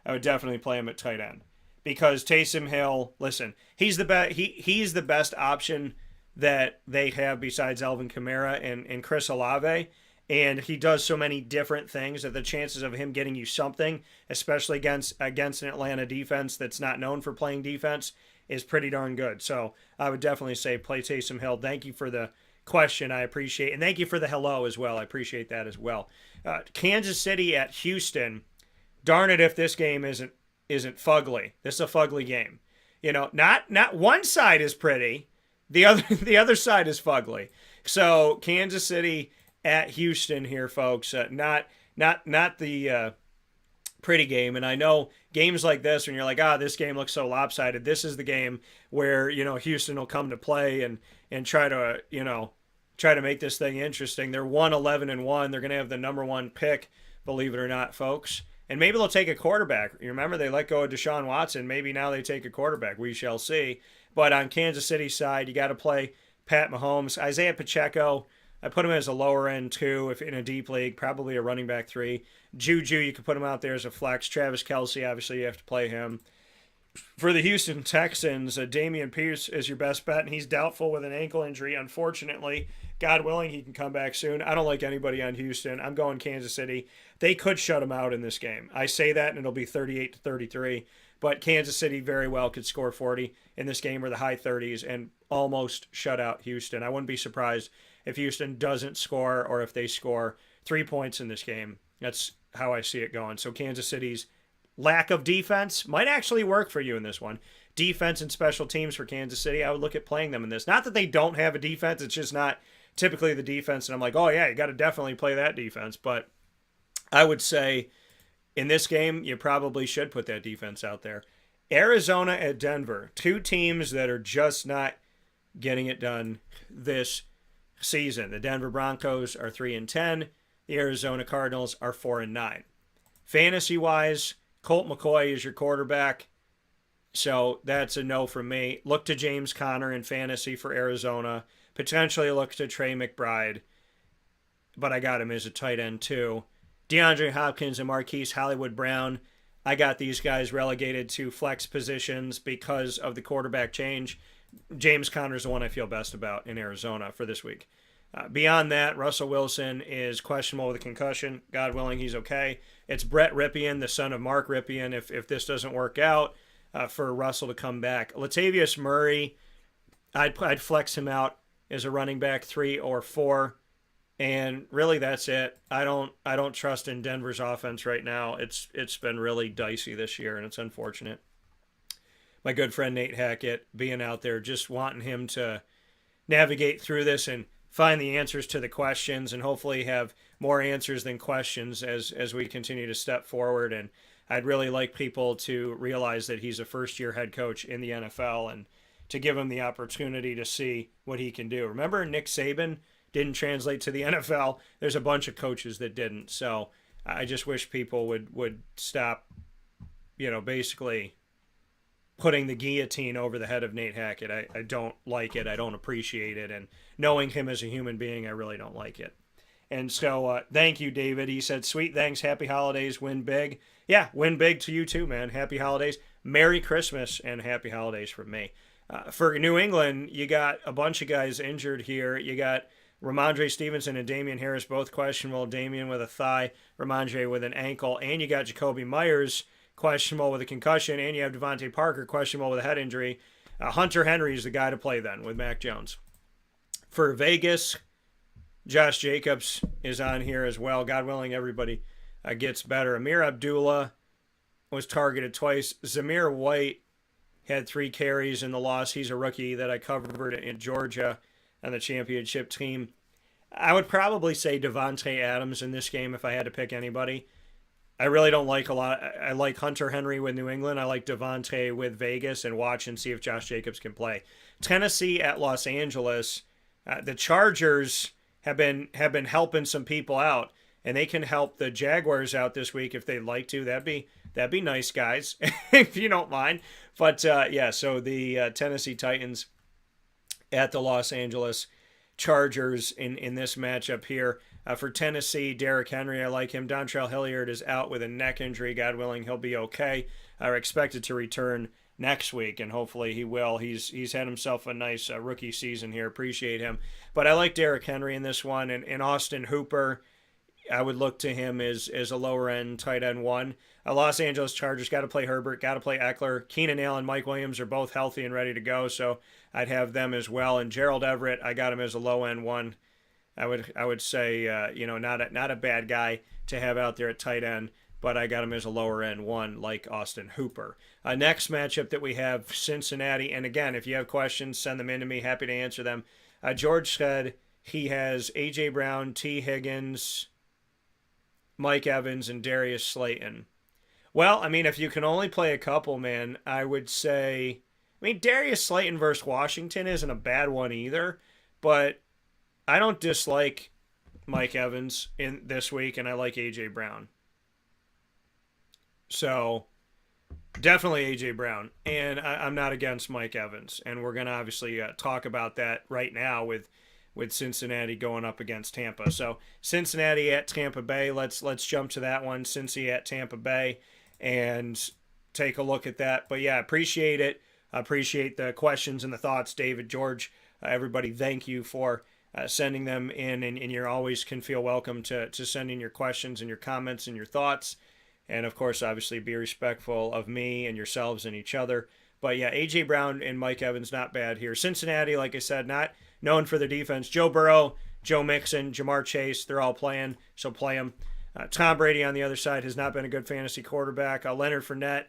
I would definitely play him at tight end. Because Taysom Hill, listen, he's the best option that they have besides Alvin Kamara and Chris Olave, and he does so many different things that the chances of him getting you something, especially against an Atlanta defense that's not known for playing defense, is pretty darn good. So I would definitely say play Taysom Hill. Thank you for the question. I appreciate, and thank you for the hello as well. I appreciate that as well. Kansas City at Houston. Darn it if this game isn't fugly. This is a fugly game. Not one side is pretty. The other side is fugly. So Kansas City at Houston here, folks. Not the pretty game. And I know games like this, when you're like, this game looks so lopsided, this is the game where, Houston will come to play and try to, try to make this thing interesting. They're 1-11-1. They're going to have the number one pick, believe it or not, folks. And maybe they'll take a quarterback. You remember they let go of Deshaun Watson. Maybe now they take a quarterback. We shall see. But on Kansas City's side, you got to play Pat Mahomes. Isaiah Pacheco, I put him as a lower end 2 if in a deep league, probably a running back 3. Juju, you could put him out there as a flex. Travis Kelce, obviously you have to play him. For the Houston Texans, Dameon Pierce is your best bet, and he's doubtful with an ankle injury. Unfortunately, God willing, he can come back soon. I don't like anybody on Houston. I'm going Kansas City. They could shut him out in this game. I say that, and it'll be 38-33. But Kansas City very well could score 40 in this game, or the high 30s, and almost shut out Houston. I wouldn't be surprised if Houston doesn't score, or if they score 3 points in this game. That's how I see it going. So Kansas City's lack of defense might actually work for you in this one. Defense and special teams for Kansas City, I would look at playing them in this. Not that they don't have a defense, it's just not typically the defense, and I'm like, oh yeah, you got to definitely play that defense. But I would say in this game, you probably should put that defense out there. Arizona at Denver, 2 teams that are just not getting it done this season. The Denver Broncos are 3-10. The Arizona Cardinals are 4-9. Fantasy-wise, Colt McCoy is your quarterback, so that's a no from me. Look to James Conner in fantasy for Arizona. Potentially look to Trey McBride, but I got him as a tight end too. DeAndre Hopkins and Marquise Hollywood Brown, I got these guys relegated to flex positions because of the quarterback change. James Conner's the one I feel best about in Arizona for this week. Beyond that, Russell Wilson is questionable with a concussion. God willing, he's okay. It's Brett Rypien, the son of Mark Rypien, if this doesn't work out, for Russell to come back. Latavius Murray, I'd flex him out as a running back 3 or 4, and really that's it. I don't trust in Denver's offense right now. It's been really dicey this year, and it's unfortunate. My good friend Nate Hackett being out there, just wanting him to navigate through this and find the answers to the questions, and hopefully have more answers than questions as we continue to step forward. And I'd really like people to realize that he's a first-year head coach in the NFL, and to give him the opportunity to see what he can do. Remember, Nick Saban didn't translate to the NFL. There's a bunch of coaches that didn't. So I just wish people would stop, basically putting the guillotine over the head of Nate Hackett. I don't like it. I don't appreciate it. And knowing him as a human being, I really don't like it. And so thank you, David. He said, sweet, thanks, happy holidays, win big. Yeah, win big to you too, man. Happy holidays. Merry Christmas and happy holidays from me. For New England, you got a bunch of guys injured here. You got Ramondre Stevenson and Damian Harris, both questionable. Damian with a thigh, Ramondre with an ankle. And you got Jacoby Myers, questionable with a concussion, and you have Devontae Parker, questionable with a head injury. Hunter Henry is the guy to play then with Mac Jones. For Vegas, Josh Jacobs is on here as well. God willing, everybody gets better. Amir Abdullah was targeted twice. Zamir White had 3 carries in the loss. He's a rookie that I covered in Georgia on the championship team. I would probably say Devontae Adams in this game if I had to pick anybody. I really don't like a lot. I like Hunter Henry with New England. I like Devontae with Vegas, and watch and see if Josh Jacobs can play. Tennessee at Los Angeles. The Chargers have been helping some people out, and they can help the Jaguars out this week if they'd like to. That'd be nice, guys, if you don't mind. But so the Tennessee Titans at the Los Angeles Chargers in this matchup here. For Tennessee, Derrick Henry, I like him. Dontrell Hilliard is out with a neck injury. God willing, he'll be okay. Are expected to return next week, and hopefully he will. He's had himself a nice rookie season here. Appreciate him. But I like Derrick Henry in this one. And Austin Hooper, I would look to him as a lower-end tight end 1. Los Angeles Chargers got to play Herbert, got to play Eckler. Keenan Allen, Mike Williams are both healthy and ready to go, so I'd have them as well. And Gerald Everett, I got him as a low-end 1. I would say, not a bad guy to have out there at tight end, but I got him as a lower-end 1 like Austin Hooper. Next matchup that we have, Cincinnati. And again, if you have questions, send them in to me. Happy to answer them. George said he has A.J. Brown, T. Higgins, Mike Evans, and Darius Slayton. Well, I mean, if you can only play a couple, man, I would say, I mean, Darius Slayton versus Washington isn't a bad one either, but I don't dislike Mike Evans in this week, and I like A.J. Brown. So definitely A.J. Brown, and I'm not against Mike Evans, and we're going to obviously talk about that right now with Cincinnati going up against Tampa. So Cincinnati at Tampa Bay, let's jump to that one. Cincy at Tampa Bay, and take a look at that. But yeah, appreciate it. Appreciate the questions and the thoughts, David, George, everybody. Thank you for sending them in, and you always can feel welcome to send in your questions and your comments and your thoughts. And of course, obviously, be respectful of me and yourselves and each other. But yeah, A.J. Brown and Mike Evans, not bad here. Cincinnati, like I said, not known for their defense. Joe Burrow, Joe Mixon, Jamar Chase, they're all playing, so play them. Tom Brady on the other side has not been a good fantasy quarterback. Leonard Fournette,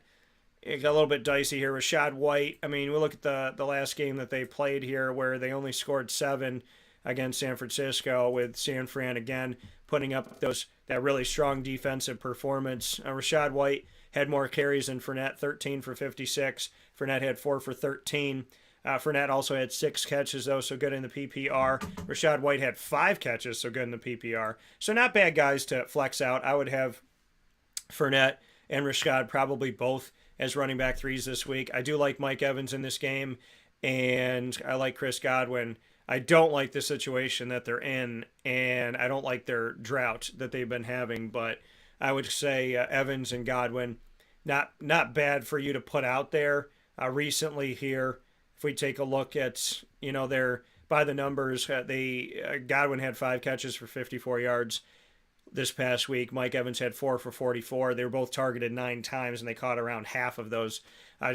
it got a little bit dicey here. Rashad White, I mean, we look at the last game that they played here where they only scored 7 against San Francisco, with San Fran again putting up that really strong defensive performance. Rashad White had more carries than Fournette, 13 for 56. Fournette had 4 for 13. Fournette also had 6 catches, though, so good in the PPR. Rashad White had 5 catches, so good in the PPR. So not bad guys to flex out. I would have Fournette and Rashad probably both as running back 3s this week. I do like Mike Evans in this game, and I like Chris Godwin. I don't like the situation that they're in, and I don't like their drought that they've been having, but I would say Evans and Godwin, not bad for you to put out there recently here. If we take a look at, their by the numbers, Godwin had 5 catches for 54 yards this past week. Mike Evans had 4 for 44. They were both targeted 9 times, and they caught around half of those.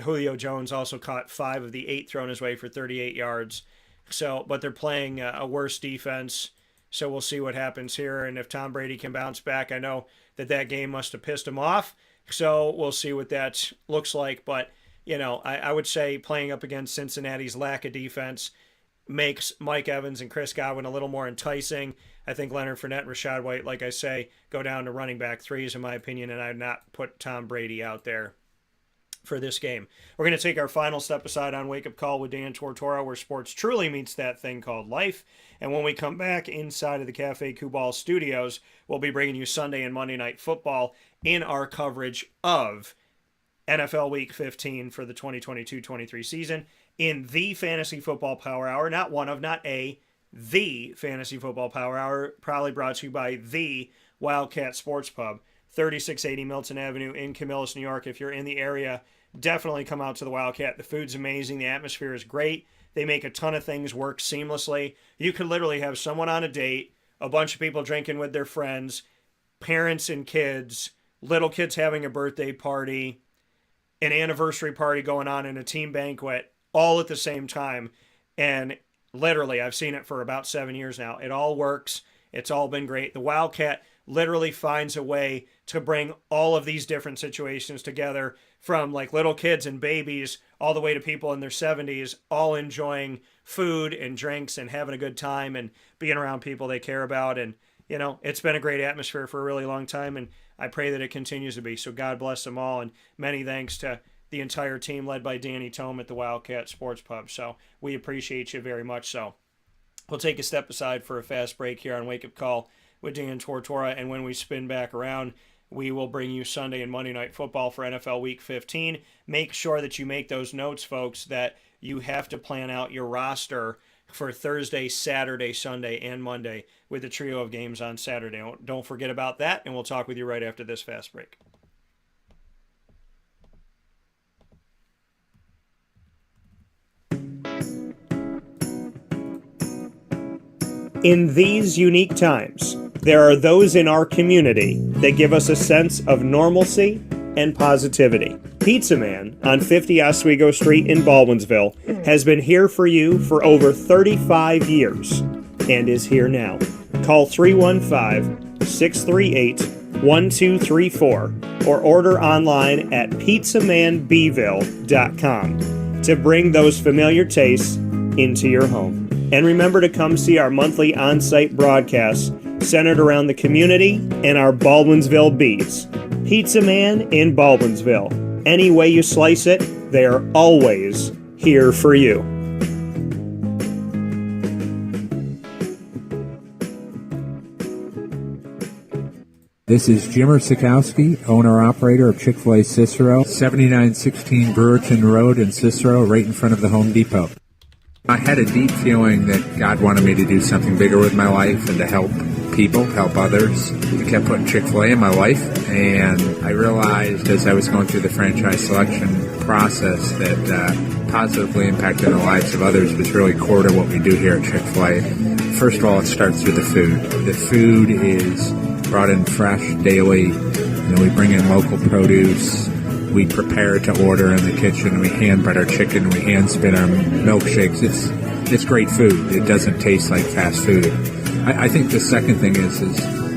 Julio Jones also caught 5 of the 8 thrown his way for 38 yards. So, but they're playing a worse defense, so we'll see what happens here. And if Tom Brady can bounce back, I know that game must have pissed him off, so we'll see what that looks like. But, I would say playing up against Cincinnati's lack of defense makes Mike Evans and Chris Godwin a little more enticing. I think Leonard Fournette and Rashad White, like I say, go down to running back 3s in my opinion, and I'd not put Tom Brady out there for this game. We're going to take our final step aside on Wake Up Call with Dan Tortora, where sports truly meets that thing called life. And when we come back inside of the Cafe Kubal studios, we'll be bringing you Sunday and Monday Night Football in our coverage of NFL Week 15 for the 2022-23 season in the Fantasy Football Power Hour. Not one of, not a, the Fantasy Football Power Hour, probably brought to you by the Wildcat Sports Pub, 3680 Milton Avenue in Camillus, New York. If you're in the area, definitely come out to the Wildcat. The food's amazing. The atmosphere is great. They make a ton of things work seamlessly. You could literally have someone on a date, a bunch of people drinking with their friends, parents and kids, little kids having a birthday party, an anniversary party going on, and a team banquet all at the same time. And literally, I've seen it for about 7 years now. It all works. It's all been great. The Wildcat literally finds a way to bring all of these different situations together, from like little kids and babies all the way to people in their 70s, all enjoying food and drinks and having a good time and being around people they care about. And, it's been a great atmosphere for a really long time, and I pray that it continues to be. So God bless them all, and many thanks to the entire team led by Danny Tome at the Wildcat Sports Pub. So we appreciate you very much. So we'll take a step aside for a fast break here on Wake Up Call with Dan Tortora, and when we spin back around, we will bring you Sunday and Monday Night Football for NFL Week 15. Make sure that you make those notes, folks, that you have to plan out your roster for Thursday, Saturday, Sunday, and Monday with the trio of games on Saturday. Don't forget about that, and we'll talk with you right after this fast break. In these unique times, there are those in our community that give us a sense of normalcy and positivity. Pizza Man on 50 Oswego Street in Baldwinsville has been here for you for over 35 years and is here now. Call 315-638-1234 or order online at pizzamanbville.com to bring those familiar tastes into your home. And remember to come see our monthly on-site broadcasts centered around the community and our Baldwinsville Bees. Pizza Man in Baldwinsville. Any way you slice it, they are always here for you. This is Jimmer Sikowski, owner-operator of Chick-fil-A Cicero, 7916 Brewerton Road in Cicero, right in front of the Home Depot. I had a deep feeling that God wanted me to do something bigger with my life and to help people, help others. I kept putting Chick-fil-A in my life, and I realized as I was going through the franchise selection process that positively impacting the lives of others was really core to what we do here at Chick-fil-A. First of all, it starts with the food. The food is brought in fresh daily. We bring in local produce. We prepare to order in the kitchen. We hand bread our chicken. We hand spin our milkshakes. It's great food. It doesn't taste like fast food. I think the second thing is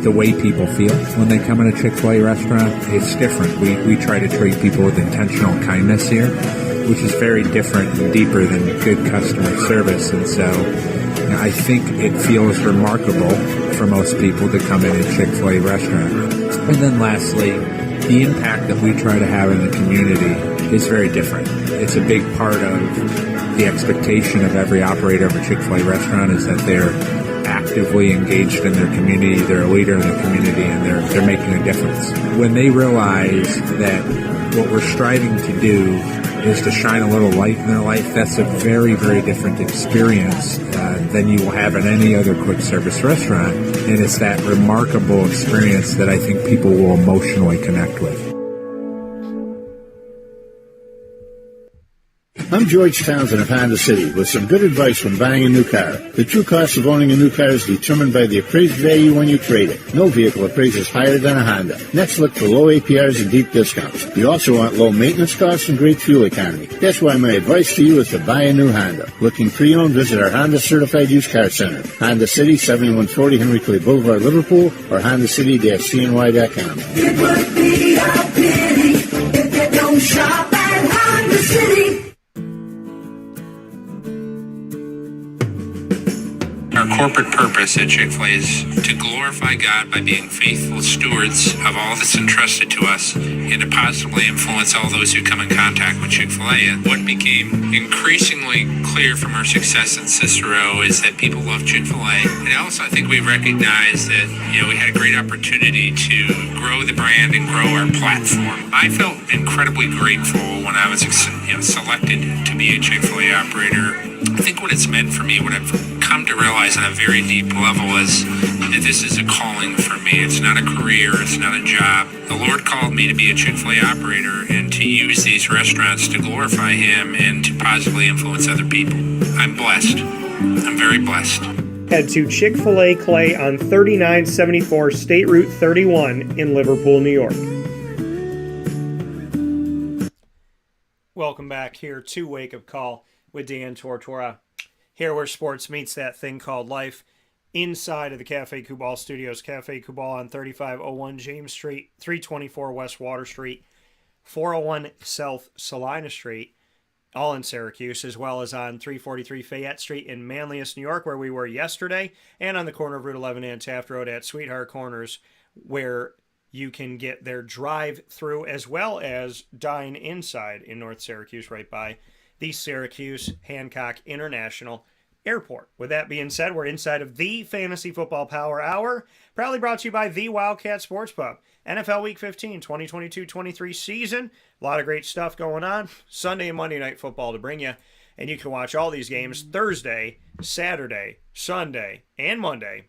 the way people feel when they come in a Chick-fil-A restaurant. It's different. We try to treat people with intentional kindness here, which is very different and deeper than good customer service. And so I think it feels remarkable for most people to come in a Chick-fil-A restaurant. And then lastly, the impact that we try to have in the community is very different. It's a big part of the expectation of every operator of a Chick-fil-A restaurant is that they're actively engaged in their community, they're a leader in the community, and they're making a difference. When they realize that what we're striving to do is to shine a little light in their life, that's a very, very different experience than you will have in any other quick service restaurant. And it's that remarkable experience that I think people will emotionally connect with. I'm George Townsend of Honda City with some good advice when buying a new car. The true cost of owning a new car is determined by the appraised value when you trade it. No vehicle appraises higher than a Honda. Next, look for low APRs and deep discounts. You also want low maintenance costs and great fuel economy. That's why my advice to you is to buy a new Honda. Looking pre-owned, visit our Honda Certified Used Car Center. Honda City, 7140 Henry Clay Boulevard, Liverpool, or HondaCity-CNY.com. It would be a pity if you don't shop at Honda City. Our corporate purpose at Chick-fil-A is to glorify God by being faithful stewards of all that's entrusted to us and to positively influence all those who come in contact with Chick-fil-A. And what became increasingly clear from our success in Cicero is that people love Chick-fil-A. And also I think we recognized that, we had a great opportunity to grow the brand and grow our platform. I felt incredibly grateful when I was selected to be a Chick-fil-A operator. I think what it's meant for me, what I've come to realize on a very deep level is that this is a calling for me. It's not a career. It's not a job. The Lord called me to be a Chick-fil-A operator and to use these restaurants to glorify Him and to positively influence other people. I'm blessed. I'm very blessed. Head to Chick-fil-A Clay on 3974 State Route 31 in Liverpool, New York. Welcome back here to Wake Up Call with Dan Tortora. Here where sports meets that thing called life. Inside of the Cafe Kubal Studios. Cafe Kubal on 3501 James Street, 324 West Water Street, 401 South Salina Street, all in Syracuse, as well as on 343 Fayette Street in Manlius, New York, where we were yesterday, and on the corner of Route 11 and Taft Road at Sweetheart Corners, where you can get their drive-through as well as dine inside in North Syracuse, right by the Syracuse Hancock International Airport. With that being said, we're inside of the Fantasy Football Power Hour, proudly brought to you by the Wildcat Sports Pub. NFL Week 15, 2022-23 season. A lot of great stuff going on. Sunday and Monday Night Football to bring you. And you can watch all these games Thursday, Saturday, Sunday, and Monday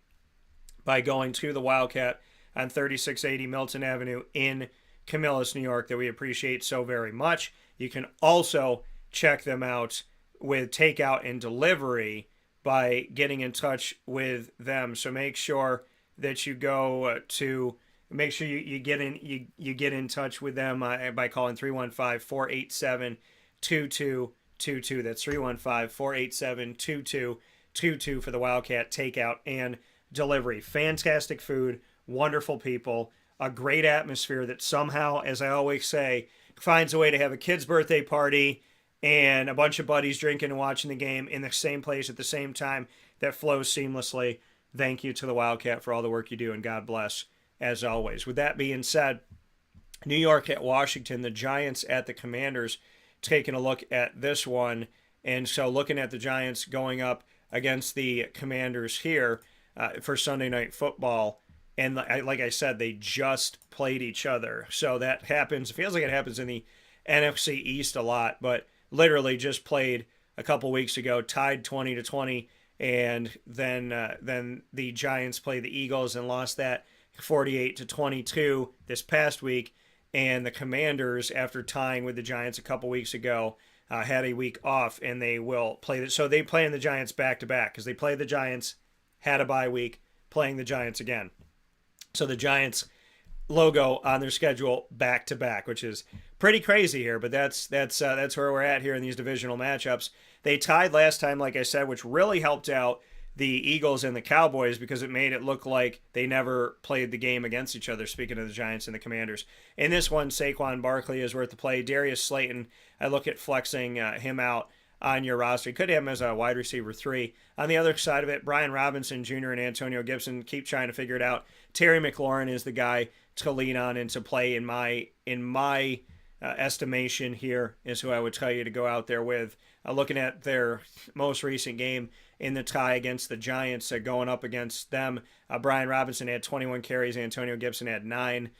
by going to the Wildcat on 3680 Milton Avenue in Camillus, New York, that we appreciate so very much. You can also check them out with takeout and delivery by getting in touch with them. So make sure that you go to make sure you get in touch with them by calling 315-487-2222. That's 315-487-2222 for the Wildcat takeout and delivery. Fantastic food, wonderful people, a great atmosphere that somehow, as I always say, finds a way to have a kid's birthday party and a bunch of buddies drinking and watching the game in the same place at the same time that flows seamlessly. Thank you to the Wildcat for all the work you do, and God bless, as always. With that being said, New York at Washington, the Giants at the Commanders. Taking a look at this one, and so looking at the Giants going up against the Commanders here for Sunday Night Football. And like I said, they just played each other. So that happens. It feels like it happens in the NFC East a lot, but literally just played a couple weeks ago, tied 20-20, and then the Giants played the Eagles and lost that 48-22 this past week. And the Commanders, after tying with the Giants a couple weeks ago, had a week off, and they will play. So they play in the Giants back-to-back because they played the Giants, had a bye week, playing the Giants again. So the Giants logo on their schedule back-to-back, which is pretty crazy here, but that's where we're at here in these divisional matchups. They tied last time, like I said, which really helped out the Eagles and the Cowboys because it made it look like they never played the game against each other, speaking of the Giants and the Commanders. In this one, Saquon Barkley is worth the play. Darius Slayton, I look at flexing him out on your roster. You could have him as a wide receiver 3. On the other side of it, Brian Robinson Jr. and Antonio Gibson keep trying to figure it out. Terry McLaurin is the guy to lean on and to play in my estimation here is who I would tell you to go out there with. Looking at their most recent game in the tie against the Giants, going up against them, Brian Robinson had 21 carries, Antonio Gibson had 9.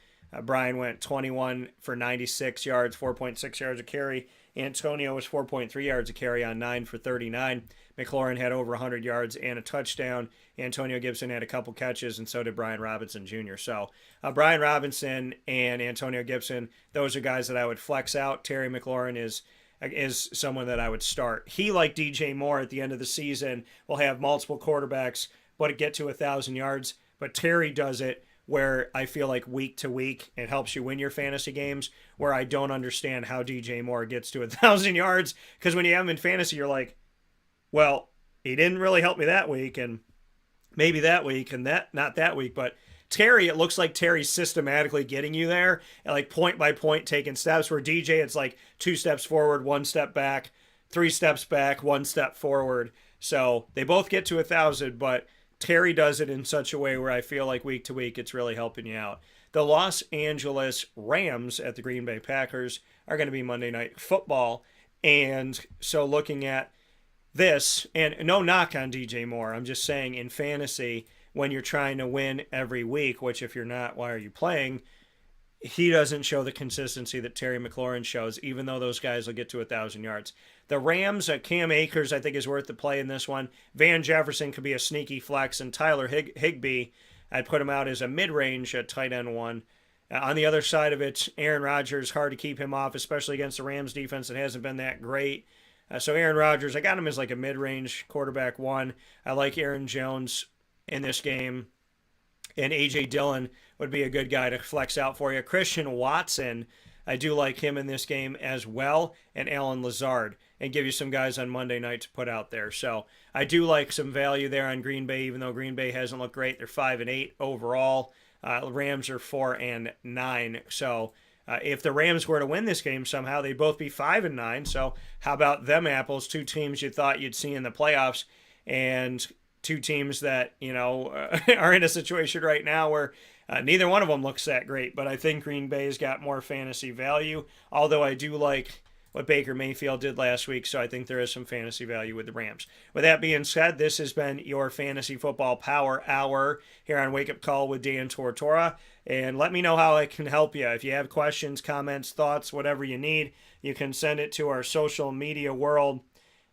Brian went 21 for 96 yards, 4.6 yards a carry. Antonio was 4.3 yards a carry on 9 for 39. McLaurin had over 100 yards and a touchdown. Antonio Gibson had a couple catches, and so did Brian Robinson Jr. So Brian Robinson and Antonio Gibson, those are guys that I would flex out. Terry McLaurin is someone that I would start. He, like DJ Moore at the end of the season, will have multiple quarterbacks, but get to 1,000 yards. But Terry does it where I feel like week to week it helps you win your fantasy games, where I don't understand how DJ Moore gets to 1,000 yards, because when you have him in fantasy, you're like, well, he didn't really help me that week, and maybe that week, and not that week, but Terry, it looks like Terry's systematically getting you there, and like point by point taking steps, where DJ, it's like 2 steps forward, 1 step back, 3 steps back, 1 step forward. So they both get to 1,000, but Terry does it in such a way where I feel like week to week it's really helping you out. The Los Angeles Rams at the Green Bay Packers are going to be Monday Night Football. And so looking at this, and no knock on DJ Moore, I'm just saying in fantasy, when you're trying to win every week, which if you're not, why are you playing? He doesn't show the consistency that Terry McLaurin shows, even though those guys will get to 1,000 yards. The Rams, Cam Akers, I think, is worth the play in this one. Van Jefferson could be a sneaky flex, and Tyler Higbee, I'd put him out as a mid-range tight end 1. On the other side of it, Aaron Rodgers, hard to keep him off, especially against the Rams defense that hasn't been that great. So Aaron Rodgers, I got him as like a mid-range quarterback 1. I like Aaron Jones in this game. And A.J. Dillon would be a good guy to flex out for you. Christian Watson, I do like him in this game as well, and Alan Lazard, and give you some guys on Monday night to put out there. So I do like some value there on Green Bay, even though Green Bay hasn't looked great. They're 5-8 overall. Rams are 4-9. So if the Rams were to win this game somehow, they'd both be 5-9. So how about them apples? 2 teams you thought you'd see in the playoffs, and 2 teams that, are in a situation right now where neither one of them looks that great. But I think Green Bay's got more fantasy value, although I do like what Baker Mayfield did last week, so I think there is some fantasy value with the Rams. With that being said, this has been your Fantasy Football Power Hour here on Wake Up Call with Dan Tortora, and let me know how I can help you. If you have questions, comments, thoughts, whatever you need, you can send it to our social media world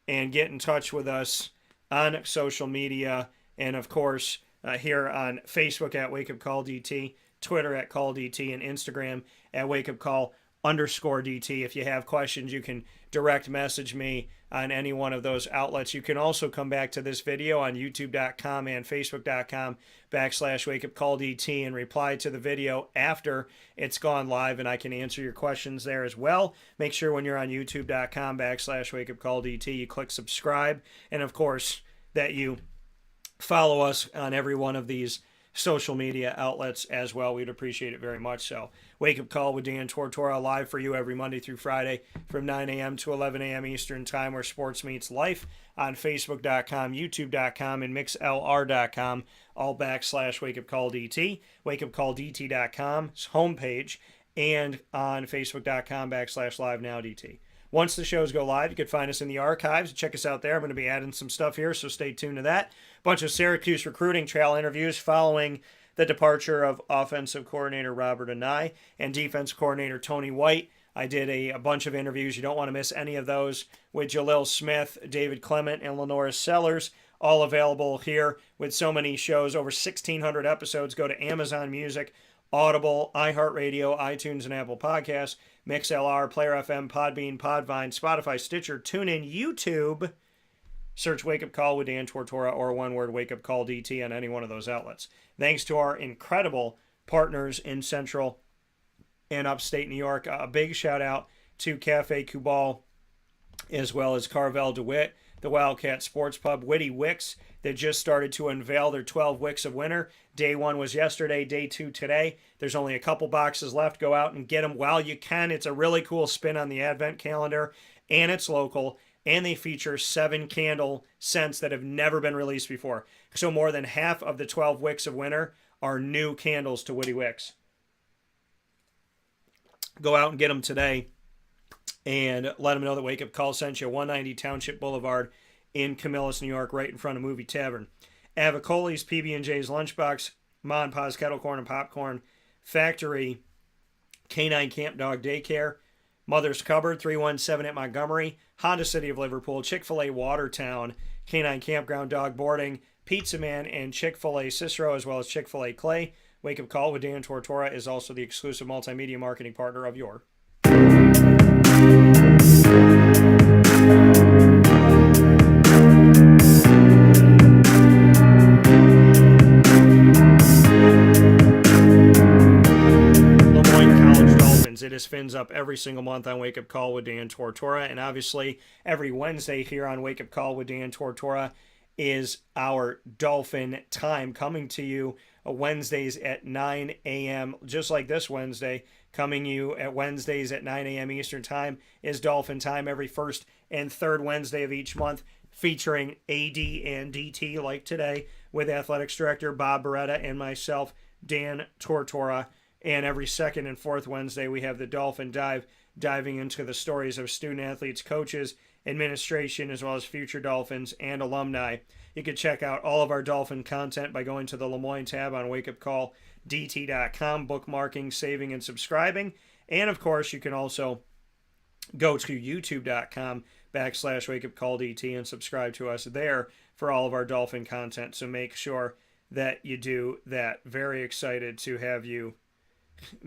and get in touch with us on social media, and of course here on Facebook at Wake Up Call DT, Twitter at Call DT, and Instagram at Wake Up Call_DT. If you have questions, you can direct message me on any one of those outlets. You can also come back to this video on youtube.com and facebook.com/Wake Up Call DT and reply to the video after it's gone live, and I can answer your questions there as well. Make sure when you're on youtube.com/Wake Up Call DT, you click subscribe, and of course that you follow us on every one of these social media outlets as well. We'd appreciate it very much. So Wake Up Call with Dan Tortora, live for you every Monday through Friday from 9 a.m. to 11 a.m. Eastern Time, where sports meets life, on facebook.com, youtube.com, and mixlr.com, all /Wake Up Call DT. WakeUpCallDT.com's homepage and on Facebook.com/LiveNowDT. Once the shows go live, you can find us in the archives. Check us out there. I'm going to be adding some stuff here, so stay tuned to that. Bunch of Syracuse recruiting trail interviews following the departure of offensive coordinator Robert Anai and defense coordinator Tony White. I did a bunch of interviews. You don't want to miss any of those with Jalil Smith, David Clement, and Lenora Sellers, all available here with so many shows, over 1,600 episodes. Go to Amazon Music, Audible, iHeartRadio, iTunes, and Apple Podcasts, MixLR, Player FM, Podbean, Podvine, Spotify, Stitcher, TuneIn, YouTube. Search Wake Up Call with Dan Tortora or one word Wake Up Call DT on any one of those outlets. Thanks to our incredible partners in Central and Upstate New York. A big shout out to Cafe Kubal as well as Carvel DeWitt, the Wildcat Sports Pub, Witty Wicks, that just started to unveil their 12 Wicks of Winter. Day 1 was yesterday, day 2 today. There's only a couple boxes left. Go out and get them while you can. It's a really cool spin on the Advent calendar, and it's local, and they feature 7 candle scents that have never been released before. So more than half of the 12 Wicks of Winter are new candles to Witty Wicks. Go out and get them today and let them know that Wake Up Call sent you. 190 Township Boulevard in Camillus, New York, right in front of Movie Tavern. Avicoli's, PB&J's Lunchbox, Ma and Pa's Kettle Corn and Popcorn Factory, Canine Camp Dog Daycare, Mother's Cupboard, 317 at Montgomery, Honda City of Liverpool, Chick-fil-A Watertown, Canine Campground Dog Boarding, Pizza Man, and Chick-fil-A Cicero, as well as Chick-fil-A Clay. Wake Up Call with Dan Tortora is also the exclusive multimedia marketing partner of your It is Fins Up every single month on Wake Up Call with Dan Tortora. And obviously, every Wednesday here on Wake Up Call with Dan Tortora is our Dolphin time, coming to you Wednesdays at 9 a.m., just like this Wednesday. Coming you at Wednesdays at 9 a.m. Eastern Time is Dolphin Time every first and third Wednesday of each month, featuring AD and DT like today with Athletics Director Bob Beretta and myself, Dan Tortora. And every second and fourth Wednesday, we have the Dolphin Dive, diving into the stories of student athletes, coaches, administration, as well as future Dolphins and alumni. You can check out all of our Dolphin content by going to the Lemoyne tab on wakeupcalldt.com, bookmarking, saving, and subscribing. And of course, you can also go to youtube.com/wakeupcalldt and subscribe to us there for all of our Dolphin content. So make sure that you do that. Very excited to have you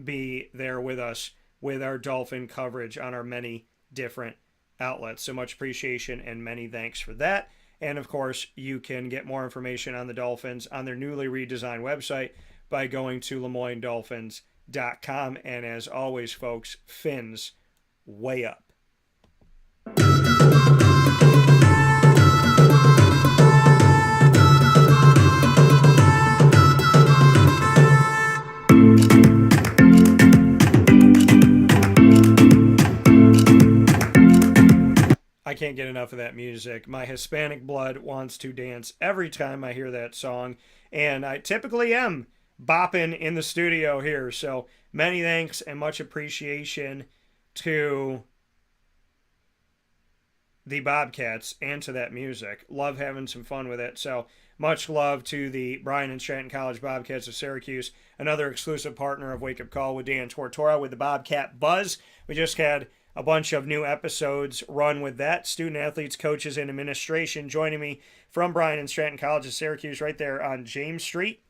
be there with us with our Dolphin coverage on our many different outlets. So much appreciation and many thanks for that. And of course, you can get more information on the Dolphins on their newly redesigned website by going to LeMoyneDolphins.com. And as always, folks, Fins way up. I can't get enough of that music. My Hispanic blood wants to dance every time I hear that song, and I typically am bopping in the studio here. So many thanks and much appreciation to the Bobcats and to that music. Love having some fun with it. So much love to the Bryan and Stratton College Bobcats of Syracuse, another exclusive partner of Wake Up Call with Dan Tortora with the Bobcat Buzz. We just had a bunch of new episodes run with that. Student athletes, coaches, and administration joining me from Bryan and Stratton College of Syracuse right there on James Street.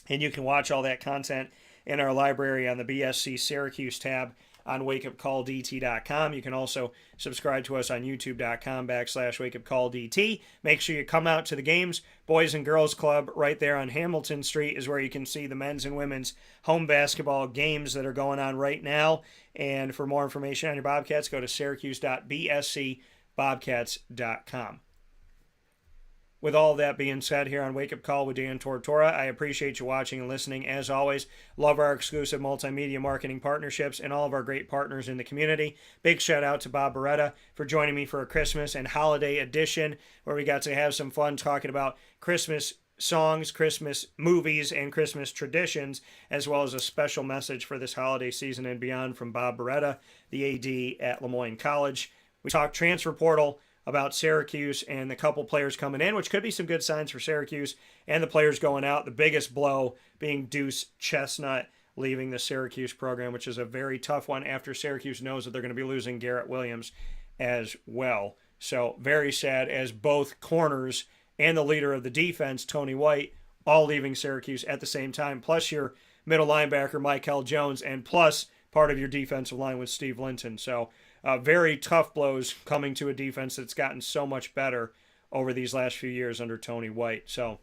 And you can watch all that content in our library on the BSC Syracuse tab on wakeupcalldt.com. You can also subscribe to us on youtube.com/wakeupcalldt. Make sure you come out to the games. Boys and Girls Club right there on Hamilton Street is where you can see the men's and women's home basketball games that are going on right now. And for more information on your Bobcats, go to syracuse.bscbobcats.com. With all that being said here on Wake Up Call with Dan Tortora, I appreciate you watching and listening. As always, love our exclusive multimedia marketing partnerships and all of our great partners in the community. Big shout out to Bob Beretta for joining me for a Christmas and holiday edition where we got to have some fun talking about Christmas songs, Christmas movies, and Christmas traditions, as well as a special message for this holiday season and beyond from Bob Beretta, the AD at Lemoyne College. We talked transfer portal about Syracuse and the couple players coming in, which could be some good signs for Syracuse, and the players going out. The biggest blow being Deuce Chestnut leaving the Syracuse program, which is a very tough one after Syracuse knows that they're going to be losing Garrett Williams as well. So very sad, as both corners and the leader of the defense, Tony White, all leaving Syracuse at the same time, plus your middle linebacker, Michael Jones, and plus part of your defensive line with Steve Linton. So very tough blows coming to a defense that's gotten so much better over these last few years under Tony White. So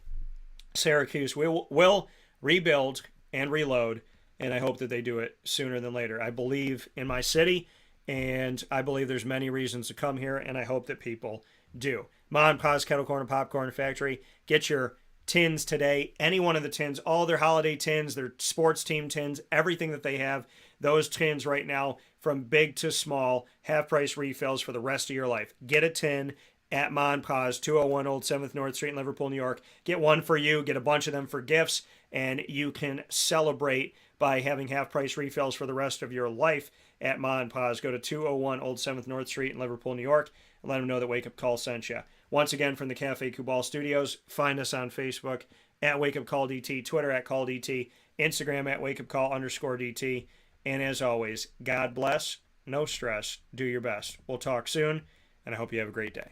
Syracuse will rebuild and reload, and I hope that they do it sooner than later. I believe in my city, and I believe there's many reasons to come here, and I hope that people do. Ma and Pa's Kettle Corn and Popcorn Factory. Get your tins today. Any one of the tins, all their holiday tins, their sports team tins, everything that they have, those tins right now, from big to small, half-price refills for the rest of your life. Get a tin at Ma and Pa's, 201 Old 7th North Street in Liverpool, New York. Get one for you, get a bunch of them for gifts, and you can celebrate by having half-price refills for the rest of your life at Ma and Pa's. Go to 201 Old 7th North Street in Liverpool, New York, and let them know that Wake Up Call sent you. Once again, from the Cafe Kubal Studios, find us on Facebook at Wake Up Call DT, Twitter at Call DT, Instagram at Wake Up Call _DT. And as always, God bless, no stress, do your best. We'll talk soon, and I hope you have a great day.